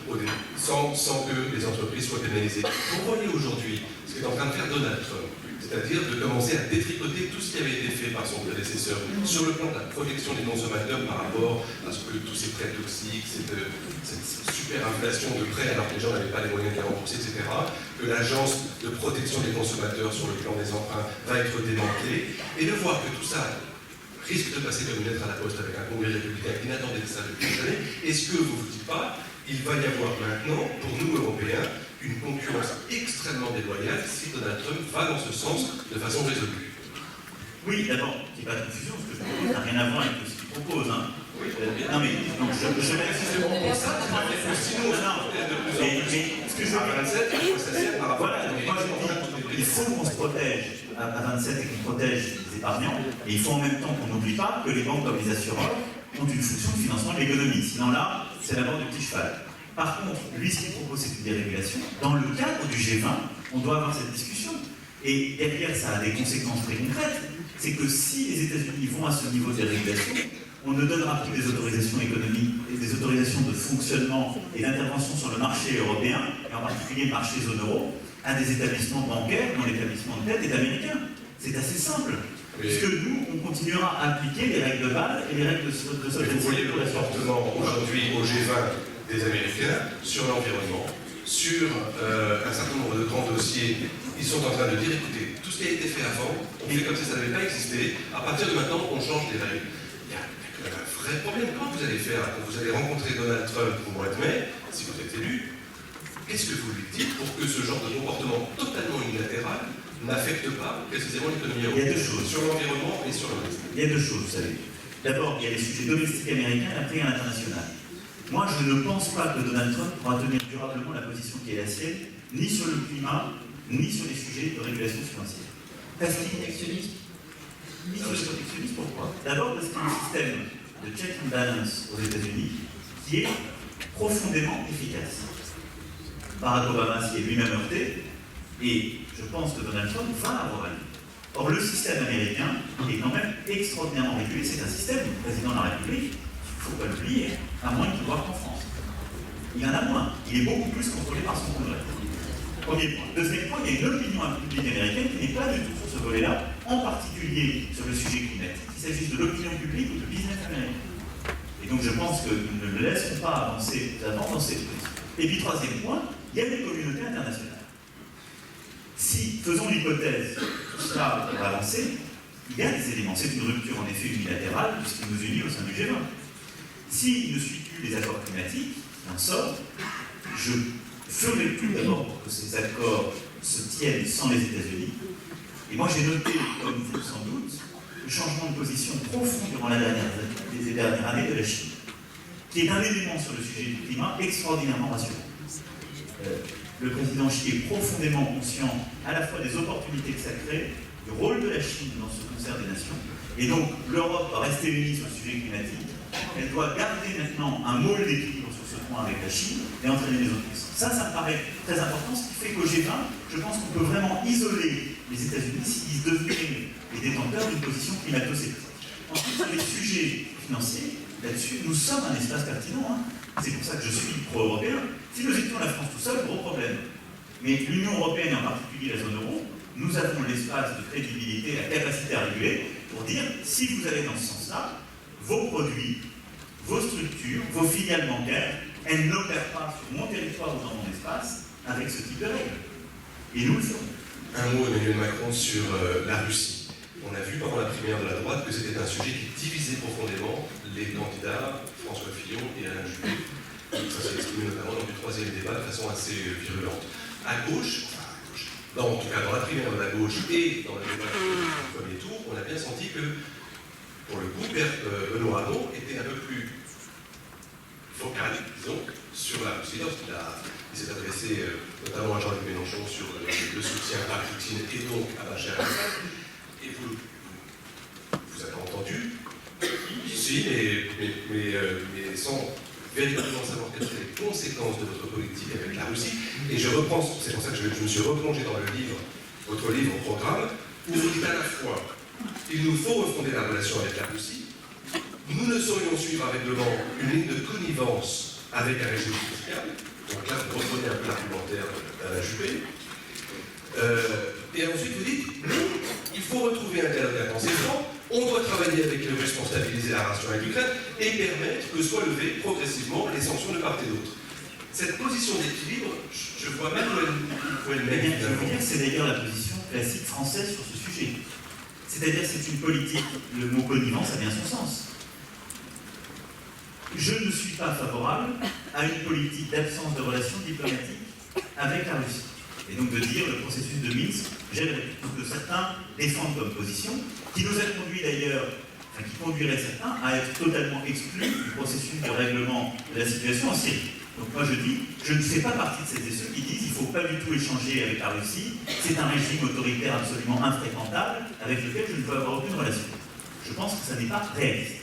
sans que les entreprises soient pénalisées. Vous voyez aujourd'hui ce qu'est en train de faire Donald Trump, c'est-à-dire de commencer à détricoter tout ce qui avait été fait par son prédécesseur sur le plan de la protection des consommateurs par rapport à ce que tous ces prêts toxiques, cette super inflation de prêts alors que les gens n'avaient pas les moyens de les rembourser, etc., que l'agence de protection des consommateurs sur le plan des emprunts va être démantelée, et de voir que tout ça risque de passer comme une lettre à la poste avec un congrès républicain qui n'attendait que ça depuis des années. Est-ce que vous ne vous dites pas, il va y avoir maintenant, pour nous Européens, une concurrence extrêmement déloyale si Donald Trump va dans ce sens de façon résolue?
Oui, d'abord, il n'y a pas de confusion, ce que je propose n'a rien à voir avec ce qu'il propose. Hein. Oui. Non mais, donc je vais
précisément pour ça, sinon,
mais ce que je veux dire,
27,
voilà, donc moi je dis, il faut qu'on se protège à 27 et qu'on protège les épargnants, et il faut en même temps qu'on n'oublie pas que les banques comme les assureurs ont une fonction de financement de l'économie. Sinon là, c'est la mort du petit cheval. Par contre, lui, ce qu'il propose, c'est une dérégulation. Dans le cadre du G20, on doit avoir cette discussion. Et derrière, ça a des conséquences très concrètes. c'est que si les États-Unis vont à ce niveau de dérégulation, on ne donnera plus des autorisations économiques et des autorisations de fonctionnement et d'intervention sur le marché européen, et en particulier le marché zone euro, à des établissements bancaires dont l'établissement de tête est américain. C'est assez simple. Puisque nous, on continuera à appliquer les règles de Bâle et les règles de solidarité.
Vous voyez le comportement aujourd'hui au G20 des Américains sur l'environnement, sur un certain nombre de grands dossiers. Ils sont en train de dire, écoutez, tout ce qui a été fait avant, on fait comme si ça n'avait pas existé. À partir de maintenant, on change les règles. Il y a quand même un vrai problème. Comment vous allez faire quand vous allez rencontrer Donald Trump au mois de mai, si vous êtes élu? Qu'est-ce que vous lui dites pour que ce genre de comportement totalement unilatéral n'affecte pas précisément l'économie européenne?
Il y a deux choses.
Sur l'environnement et sur le reste.
Il y a deux choses, vous savez. D'abord, il y a les sujets domestiques américains et après, il y a l'international. Moi, je ne pense pas que Donald Trump pourra tenir durablement la position qui est la sienne, ni sur le climat, ni sur les sujets de régulation financière. Parce qu'il est
Protectionnisme.
ni sur le protectionnisme, pourquoi? D'abord, parce qu'il y a un système de check and balance aux États-Unis qui est profondément efficace. Barack Obama s'y est lui-même heurté, et je pense que Donald Trump va avoir un. Or, le système américain est quand même extraordinairement régulé. C'est un système du président de la République, il ne faut pas l'oublier, à moins qu'il voit qu'en France. Il y en a moins. Il est beaucoup plus contrôlé par son Congrès. Premier point. Deuxième point, il y a une opinion publique américaine qui n'est pas du tout sur ce volet-là, en particulier sur le sujet climatique, qu'il s'agisse de l'opinion publique ou de business américain. Et donc, je pense que nous ne le laisserons pas avancer, dans cette position. Et puis, troisième point, il y a des communautés internationales. Si, faisons l'hypothèse, tout cela va avancer, il y a des éléments. C'est une rupture en effet unilatérale de ce qui nous unit au sein du G20. S'il ne suit plus les accords climatiques, qui en sort, je ferai tout d'abord pour que ces accords se tiennent sans les États-Unis. Et moi j'ai noté, comme vous sans doute, le changement de position profond durant les dernières années de la Chine, qui est un élément sur le sujet du climat extraordinairement rassurant. Le président Xi est profondément conscient à la fois des opportunités que ça crée, du rôle de la Chine dans ce concert des nations, et donc l'Europe doit rester unie sur le sujet climatique, elle doit garder maintenant un môle d'équilibre sur ce point avec la Chine et entraîner les autres puissances. Ça me paraît très important, ce qui fait qu'au G20, je pense qu'on peut vraiment isoler les États-Unis s'ils devenaient les détenteurs d'une position climato-sceptique. Ensuite, sur les sujets financiers, là-dessus, nous sommes un espace pertinent. C'est pour ça que je suis pro-européen. Si nous étions la France tout seul, gros problème. Mais l'Union européenne, et en particulier la zone euro, nous avons l'espace de crédibilité, la capacité à réguler, pour dire, si vous allez dans ce sens-là, vos produits, vos structures, vos filiales bancaires, elles n'opèrent pas sur mon territoire ou dans mon espace avec ce type de règles. Et nous le ferons.
Un mot, Emmanuel Macron, sur la Russie. On a vu pendant la primaire de la droite que c'était un sujet qui divisait profondément les candidats, François Fillon et Alain Juppé. Ça s'est exprimé notamment lors du troisième débat de façon assez virulente. À gauche, en tout cas dans la primaire de la gauche et dans le débat du premier tour, on a bien senti que, pour le coup, Benoît Hamon était un peu plus vocal, disons, sur la Russie, lorsqu'il s'est adressé notamment à Jean-Luc Mélenchon sur le soutien à Poutine et donc à Bachar el-Assad. Et vous avez entendu, si, mais sans véritablement savoir quelles sont les conséquences de votre politique avec la Russie. Et je reprends, c'est pour ça que je me suis replongé dans le livre, votre livre au programme, où vous dites à la fois, il nous faut refonder la relation avec la Russie, nous ne saurions suivre aveuglément une ligne de connivence avec un régime fiscal, donc là vous reprenez un peu l'argumentaire d'Alain Juppé, et ensuite vous dites, non, il faut retrouver un dialogue intensif, on doit travailler avec les Russes pour stabiliser la relation avec l'Ukraine et permettre que soient levées progressivement les sanctions de part et d'autre. Cette position d'équilibre, je vois même où elle mène.
Je veux dire que c'est d'ailleurs la position classique française sur ce sujet. C'est-à-dire que c'est une politique, le mot connivence a bien son sens. Je ne suis pas favorable à une politique d'absence de relations diplomatiques avec la Russie. Et donc de dire le processus de Minsk, j'aimerais plutôt que certains défendent comme position, qui nous a conduit d'ailleurs, qui conduirait certains à être totalement exclus du processus de règlement de la situation en Syrie. Donc moi je dis, je ne fais pas partie de celles et ceux qui disent qu'il ne faut pas du tout échanger avec la Russie, c'est un régime autoritaire absolument infréquentable avec lequel je ne peux avoir aucune relation. Je pense que ça n'est pas réaliste.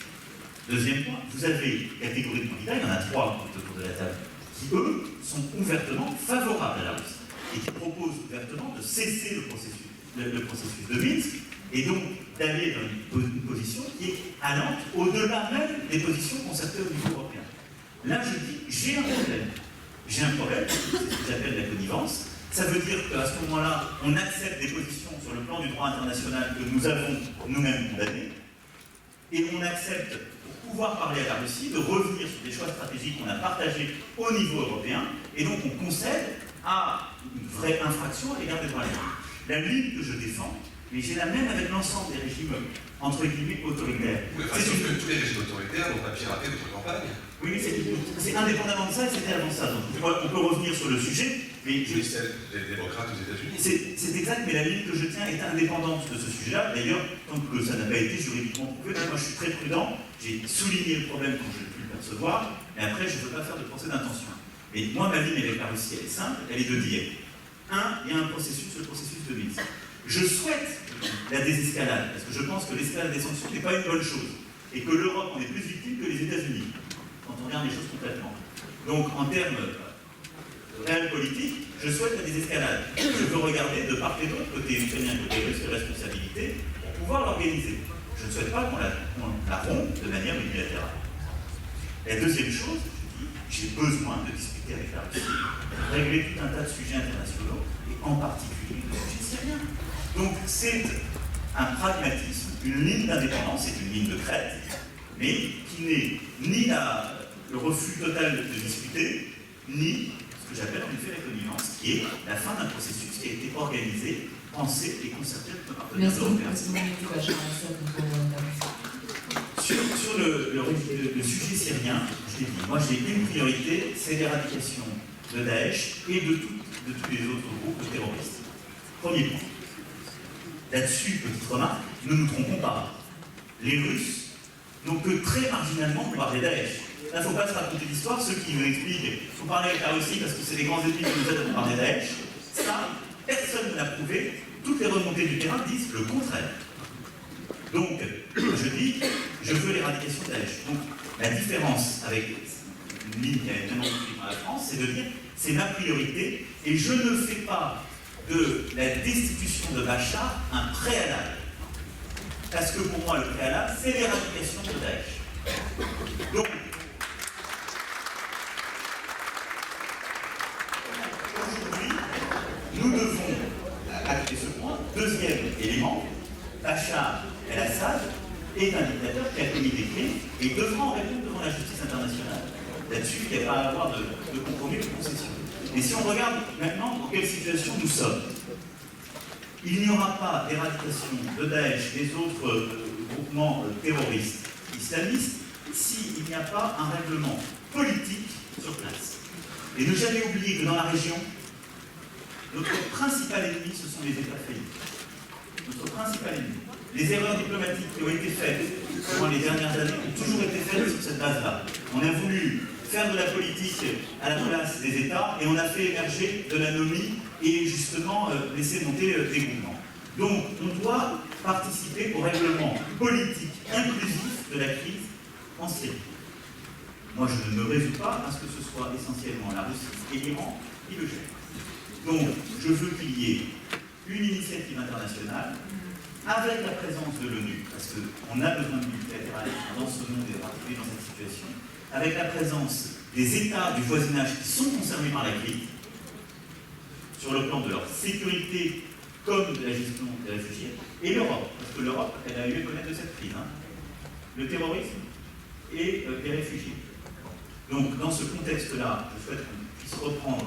Deuxième point, vous avez une catégorie de candidats, il y en a 3 autour de la table, qui eux sont ouvertement favorables à la Russie et qui proposent ouvertement de cesser le processus de Minsk. Et donc, d'aller dans une position qui est allante au-delà même des positions concertées au niveau européen. Là, je dis, j'ai un problème. J'ai un problème, c'est ce que j'appelle la connivence. Ça veut dire qu'à ce moment-là, on accepte des positions sur le plan du droit international que nous avons nous-mêmes condamnées, et on accepte, pour pouvoir parler à la Russie, de revenir sur des choix stratégiques qu'on a partagés au niveau européen, et donc on concède à une vraie infraction à l'égard des droits de l'homme. La ligne que je défends, mais j'ai la même avec l'ensemble des régimes, entre guillemets, autoritaires.
Oui, enfin, sauf que tous les régimes autoritaires n'ont pas piraté votre campagne.
Oui, mais c'est indépendamment de ça, et c'était avant ça. Donc, on peut revenir sur le sujet, mais
Oui, celle des démocrates aux États-Unis.
c'est exact, mais la ligne que je tiens est indépendante de ce sujet-là. D'ailleurs, tant que ça n'a pas été juridiquement prouvé, moi je suis très prudent. J'ai souligné le problème quand je l'ai pu le percevoir, mais après, je ne veux pas faire de procès d'intention. Et moi, ma ligne avec la Russie, elle est simple, elle est de dire il y a un processus, le processus de Minsk. Je souhaite la désescalade, parce que je pense que l'escalade des sanctions n'est pas une bonne chose, et que l'Europe en est plus victime que les États-Unis, quand on regarde les choses concrètement. Donc, en termes réels politiques, je souhaite la désescalade. Je veux regarder de part et d'autre, côté ukrainien, côté russe, les responsabilités, pour pouvoir l'organiser. Je ne souhaite pas qu'on la rompe de manière unilatérale. La deuxième chose, je dis, j'ai besoin de discuter avec la Russie, régler tout un tas de sujets internationaux, et en particulier le sujet syrien. Donc c'est un pragmatisme, une ligne d'indépendance, c'est une ligne de crête, mais qui n'est ni le refus total de discuter, ni ce que j'appelle en effet la connivence, qui est la fin d'un processus qui a été organisé, pensé et concerté avec nos partenaires européens. Sur le sujet syrien, je l'ai dit, moi j'ai une priorité, c'est l'éradication de Daesh et de tous les autres groupes terroristes. Premier point. Là-dessus, petite remarque, ne nous trompons pas. Les Russes n'ont que très marginalement parlé Daesh. Là, il ne faut pas se raconter l'histoire. Ceux qui nous expliquent qu'il faut parler avec la Russie parce que c'est les grands ennemis qui nous aident à parler Daesh, ça, personne ne l'a prouvé. Toutes les remontées du terrain disent le contraire. Donc, je dis, je veux l'éradication de Daesh. Donc, la différence avec une ligne qui a été suivie par la France, c'est de dire, c'est ma priorité, et je ne fais pas de la destitution de Bachar un préalable. Parce que pour moi, le préalable, c'est l'éradication de Daesh. Donc, aujourd'hui, nous devons acter ce point. Deuxième élément, Bachar el-Assad est un dictateur qui a commis des crimes et devra en répondre devant la justice internationale. Là-dessus, il n'y a pas à avoir de compromis ou de concession. Mais si on regarde maintenant dans quelle situation nous sommes, il n'y aura pas d'éradication de Daesh et des autres groupements terroristes islamistes s'il n'y a pas un règlement politique sur place. Et ne jamais oublier que dans la région, notre principal ennemi, ce sont les États faillis. Notre principal ennemi. Les erreurs diplomatiques qui ont été faites pendant les dernières années ont toujours été faites sur cette base-là. On a voulu faire de la politique à la place des États et on a fait émerger de l'anomie et justement laisser monter des mouvements. Donc on doit participer au règlement politique inclusif de la crise en Syrie. Moi je ne me résous pas à ce que ce soit essentiellement la Russie et l'Iran qui le gèrent. Donc je veux qu'il y ait une initiative internationale avec la présence de l'ONU, parce qu'on a besoin de multilatéralisme dans ce monde et en particulier dans cette situation, avec la présence des États du voisinage qui sont concernés par la crise, sur le plan de leur sécurité comme de la gestion des réfugiés, et l'Europe, parce que l'Europe, elle a eu à connaître de cette crise, le terrorisme et les réfugiés. Donc, dans ce contexte-là, je souhaite qu'on puisse reprendre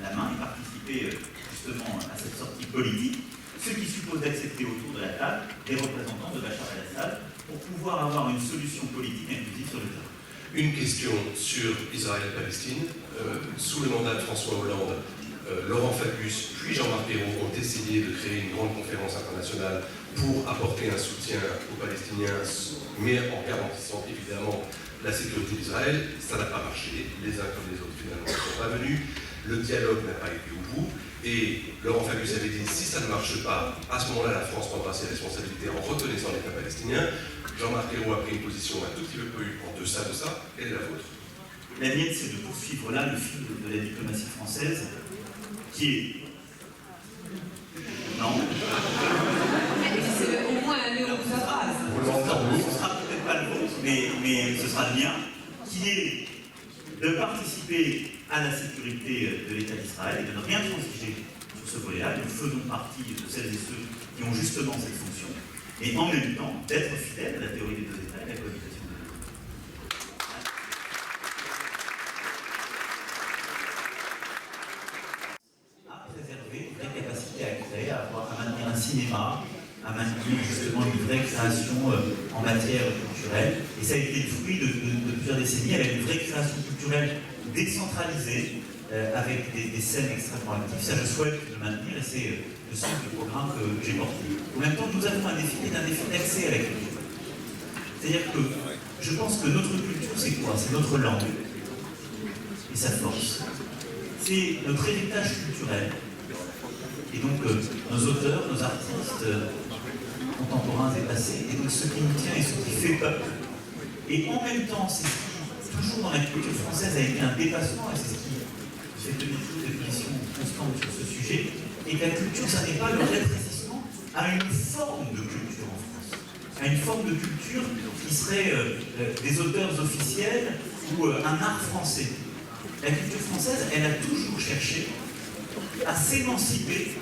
la main et participer justement à cette sortie politique, ce qui suppose d'accepter autour de la table des représentants de Bachar el-Assad pour pouvoir avoir une solution politique inclusive sur le terrain.
Une question sur Israël-Palestine. Sous le mandat de François Hollande, Laurent Fabius puis Jean-Marc Ayrault ont essayé de créer une grande conférence internationale pour apporter un soutien aux Palestiniens, mais en garantissant évidemment la sécurité d'Israël. Ça n'a pas marché. Les uns comme les autres finalement ne sont pas venus. Le dialogue n'a pas été au bout. Et Laurent Fabius avait dit, si ça ne marche pas, à ce moment-là, la France prendra ses responsabilités en reconnaissant l'État palestinien. Jean-Marc Ayrault a pris une position un tout petit peu plus en deçà de ça. Quelle est la vôtre?
La mienne, c'est de poursuivre là le fil de la diplomatie française, qui est... Non.
C'est au moins aller au sa phrase.
Ce sera peut-être pas le vôtre, mais ce sera le mien, qui est de participer à la sécurité de l'État d'Israël et de ne rien transiger sur ce volet-là. Nous faisons partie de celles et ceux qui ont justement cette fonction. Et en même temps, d'être fidèle à la théorie des deux États et à la cohabitation de deux États. À préserver une vraie capacité à créer, à maintenir un cinéma, à maintenir justement une vraie création en matière culturelle. Et ça a été le fruit de plusieurs décennies, avec une vraie création culturelle décentralisée, avec des scènes extrêmement actives. Ça, je souhaite le maintenir, et c'est le sens du programme que j'ai porté. En même temps, nous avons un défi d'accès à la culture. C'est-à-dire que je pense que notre culture, c'est quoi? C'est notre langue et sa force. C'est notre héritage culturel. Et donc, nos auteurs, nos artistes contemporains et passés, et donc ce qui nous tient et ce qui fait peuple. Et en même temps, c'est ce qui, toujours dans la culture française, a été un dépassement, et c'est ce qui fait tenir des positions constantes sur ce sujet, et que la culture, ça n'est pas le rétrécissement à une forme de culture en France, à une forme de culture qui serait des auteurs officiels ou un art français. La culture française, elle a toujours cherché à s'émanciper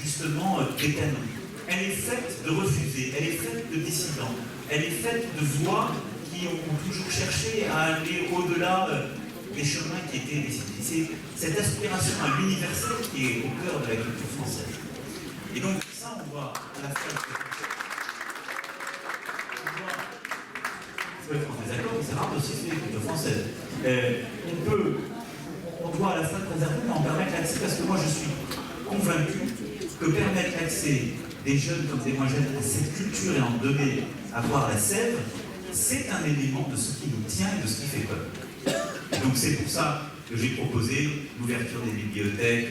justement des canons. Elle est faite de refusés, elle est faite de dissidents, elle est faite de voix qui ont toujours cherché à aller au-delà des chemins qui étaient décidés. C'est cette aspiration à l'universel qui est au cœur de la culture française. Et donc ça, on voit à la fois... On peut être en désaccord, mais c'est rare aussi sur la culture française. On doit à la fois préserver, mais en permettre l'accès, parce que moi je suis convaincu que permettre l'accès des jeunes comme des moins jeunes à cette culture et en donner à voir la sève, c'est un élément de ce qui nous tient et de ce qui fait peur. Donc c'est pour ça que j'ai proposé l'ouverture des bibliothèques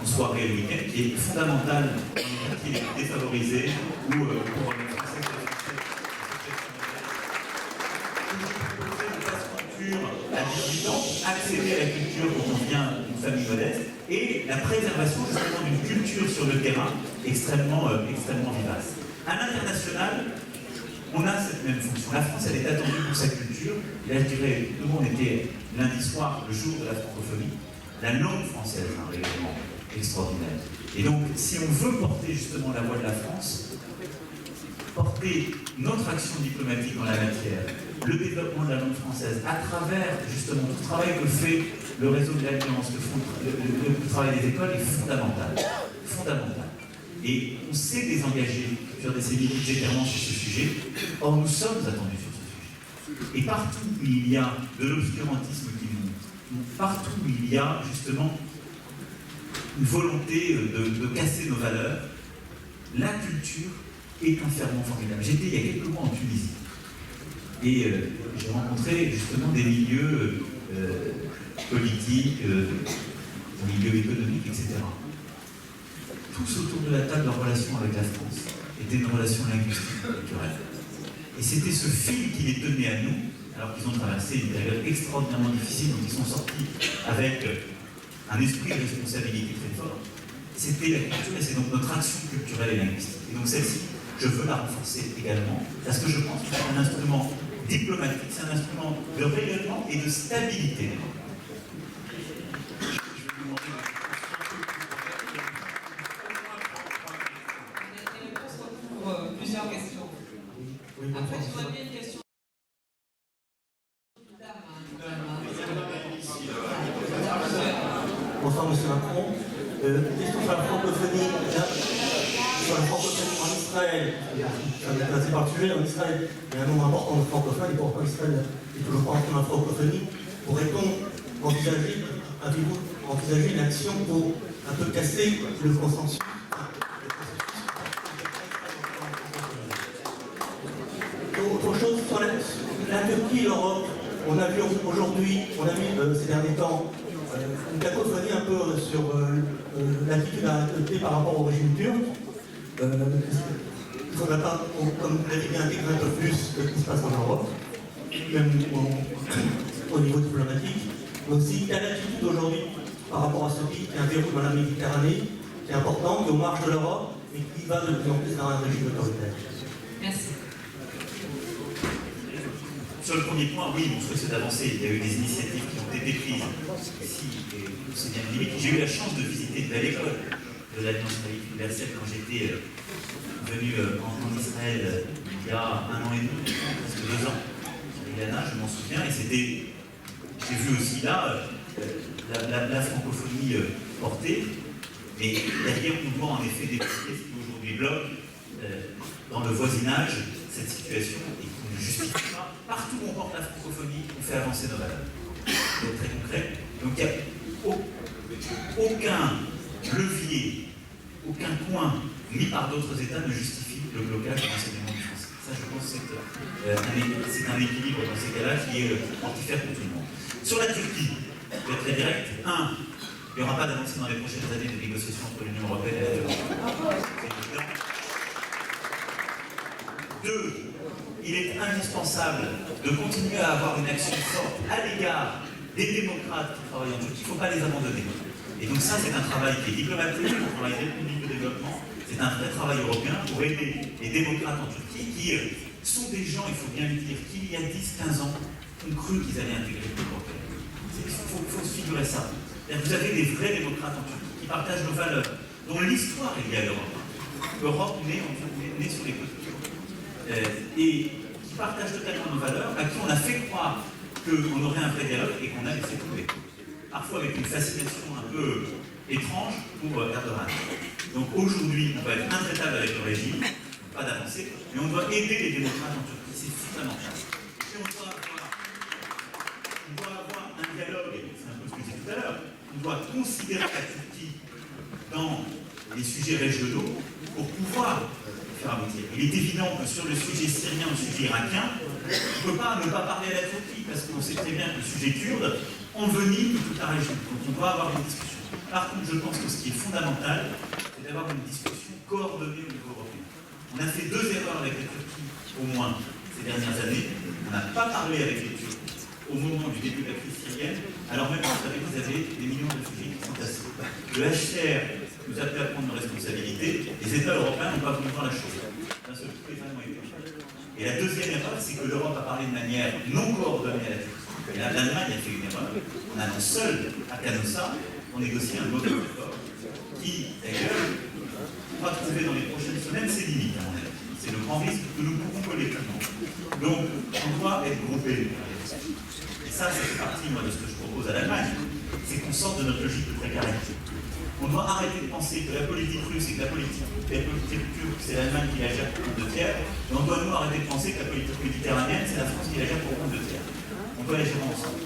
en soirée et le week-end, qui est fondamentale dans les quartiers les plus défavorisés ou pour les Français à 18 ans, accéder à la culture quand on vient d'une famille modeste, et la préservation justement d'une culture sur le terrain extrêmement vivace. À l'international, on a cette même fonction. La France, elle est attendue pour sa culture. Et là, je dirais, tout le monde était lundi soir, le jour de la francophonie. La langue française a un rayonnement extraordinaire. Et donc, si on veut porter justement la voix de la France, porter notre action diplomatique en la matière, le développement de la langue française, à travers justement tout le travail que fait le réseau de l'Alliance, le travail des écoles est fondamental. Fondamental. Et on s'est désengagé sur des séries budgétairement sur ce sujet. Or, nous sommes attendus sur ce sujet. Et partout où il y a de l'obscurantisme qui monte, partout où il y a justement une volonté de casser nos valeurs, la culture est un ferment formidable. J'étais il y a quelques mois en Tunisie. Et j'ai rencontré justement des milieux politiques, des milieux économiques, etc. Tous autour de la table, leur relation avec la France était une relation linguistique, culturelle. Et c'était ce fil qui les tenait à nous, alors qu'ils ont traversé une période extraordinairement difficile, donc ils sont sortis avec un esprit de responsabilité très fort. C'était la culture, et c'est donc notre action culturelle et linguistique. Et donc celle-ci, je veux la renforcer également, parce que je pense que c'est un instrument diplomatique, c'est un instrument de rayonnement et de stabilité.
Plusieurs questions. Après, tu m'as mis une question.
Bonsoir, monsieur Macron. Question sur la francophonie. Sur la francophonie en Israël, ça m'est intéressé par le sujet, en Israël, il y a un nombre important de francophones, et pourquoi Israël n'est toujours pas entré dans la francophonie. Pourrait-on envisager, avez-vous envisagé une action pour un peu casser le consensus? Autre chose, sur la Turquie et l'Europe, on a vu aujourd'hui, ces derniers temps, une cacophonie un peu sur l'attitude à adopter par rapport au régime turc. Il ne faudrait pas, comme vous l'avez bien intégrer un peu plus ce qui se passe en Europe, même au niveau diplomatique. Mais aussi, quelle attitude aujourd'hui par rapport à ce pays qui est un verrou dans la Méditerranée, qui est important, qui est aux marges de l'Europe, et qui va de plus en plus dans un régime autoritaire.
Merci.
Sur le premier point, oui, mon souhait c'est d'avancer. Il y a eu des initiatives qui ont été prises ici, et c'est bien limite. J'ai eu la chance de visiter une belle école de l'Alliance laïque universelle quand j'étais venu en Israël il y a 1 an et demi, presque 2 ans. Avec Yana, je m'en souviens, et c'était. J'ai vu aussi là la francophonie portée, mais derrière on voit en effet des pièces qui aujourd'hui bloquent dans le voisinage cette situation et qui ne justifie pas. Partout où on porte la francophonie, on fait avancer nos valeurs. C'est très concret. Donc il n'y a aucun levier, aucun point mis par d'autres États ne justifie le blocage de l'enseignement du français. Ça, je pense que c'est un équilibre dans ces cas-là qui est mortifère pour tout le monde. Sur la Turquie, je vais être très direct. 1, il n'y aura pas d'avancée dans les prochaines années de négociations entre l'Union européenne et la Turquie. C'est évident. 2, il est indispensable de continuer à avoir une action forte à l'égard des démocrates qui travaillent en Turquie. Il ne faut pas les abandonner. Et donc ça, c'est un travail qui est diplomatique, un travail d'aide publique au développement. C'est un vrai travail européen pour aider les démocrates en Turquie qui sont des gens, il faut bien le dire, qui il y a 10-15 ans ont cru qu'ils allaient intégrer l'Union européenne. Il faut se figurer ça. Vous avez des vrais démocrates en Turquie qui partagent nos valeurs, dont l'histoire est liée à l'Europe. L'Europe naît sur les côtés. Et qui partagent totalement nos valeurs, à qui on a fait croire qu'on aurait un vrai dialogue et qu'on a laissé tomber. Parfois avec une fascination un peu étrange pour Erdogan. Donc aujourd'hui, on va être intraitable avec le régime, pas d'avancée, mais on doit aider les démocrates en Turquie, c'est fondamental. Et on doit avoir un dialogue, c'est un peu ce que je disais tout à l'heure, on doit considérer la Turquie dans les sujets régionaux pour pouvoir faire aboutir. Il est évident que sur le sujet syrien ou le sujet irakien, on ne peut pas ne pas parler à la Turquie, parce qu'on sait très bien que le sujet kurde envenime toute la région. Donc on doit avoir une discussion. Par contre, je pense que ce qui est fondamental, c'est d'avoir une discussion coordonnée au niveau européen. On a fait 2 erreurs avec la Turquie, au moins, ces dernières années. On n'a pas parlé avec les Turcs au moment du début de la crise syrienne, alors même que vous savez que vous avez des millions de réfugiés qui sont tassés. Le HCR nous a fait prendre nos responsabilités, les États européens n'ont pas voulu voir la chose. D'un seul coup, les femmes ont été changées. Et la deuxième erreur, c'est que l'Europe a parlé de manière non coordonnée à la Turquie. Et là, l'Allemagne a fait une erreur. On a seul à Canossa, on négocie un mauvais accord qui, d'ailleurs, on va trouver dans les prochaines semaines ses limites, à mon avis. C'est le grand risque que nous pouvons collectivement. Donc, on doit être groupés. Et ça, c'est partie, moi, de ce que je propose à l'Allemagne. C'est qu'on sorte de notre logique de précarité. On doit arrêter de penser que la politique russe et que la politique turque, c'est l'Allemagne qui la gère pour compte de tiers. Et on doit nous arrêter de penser que la politique méditerranéenne, c'est la France qui la gère pour compte de tiers. On doit les gérer ensemble.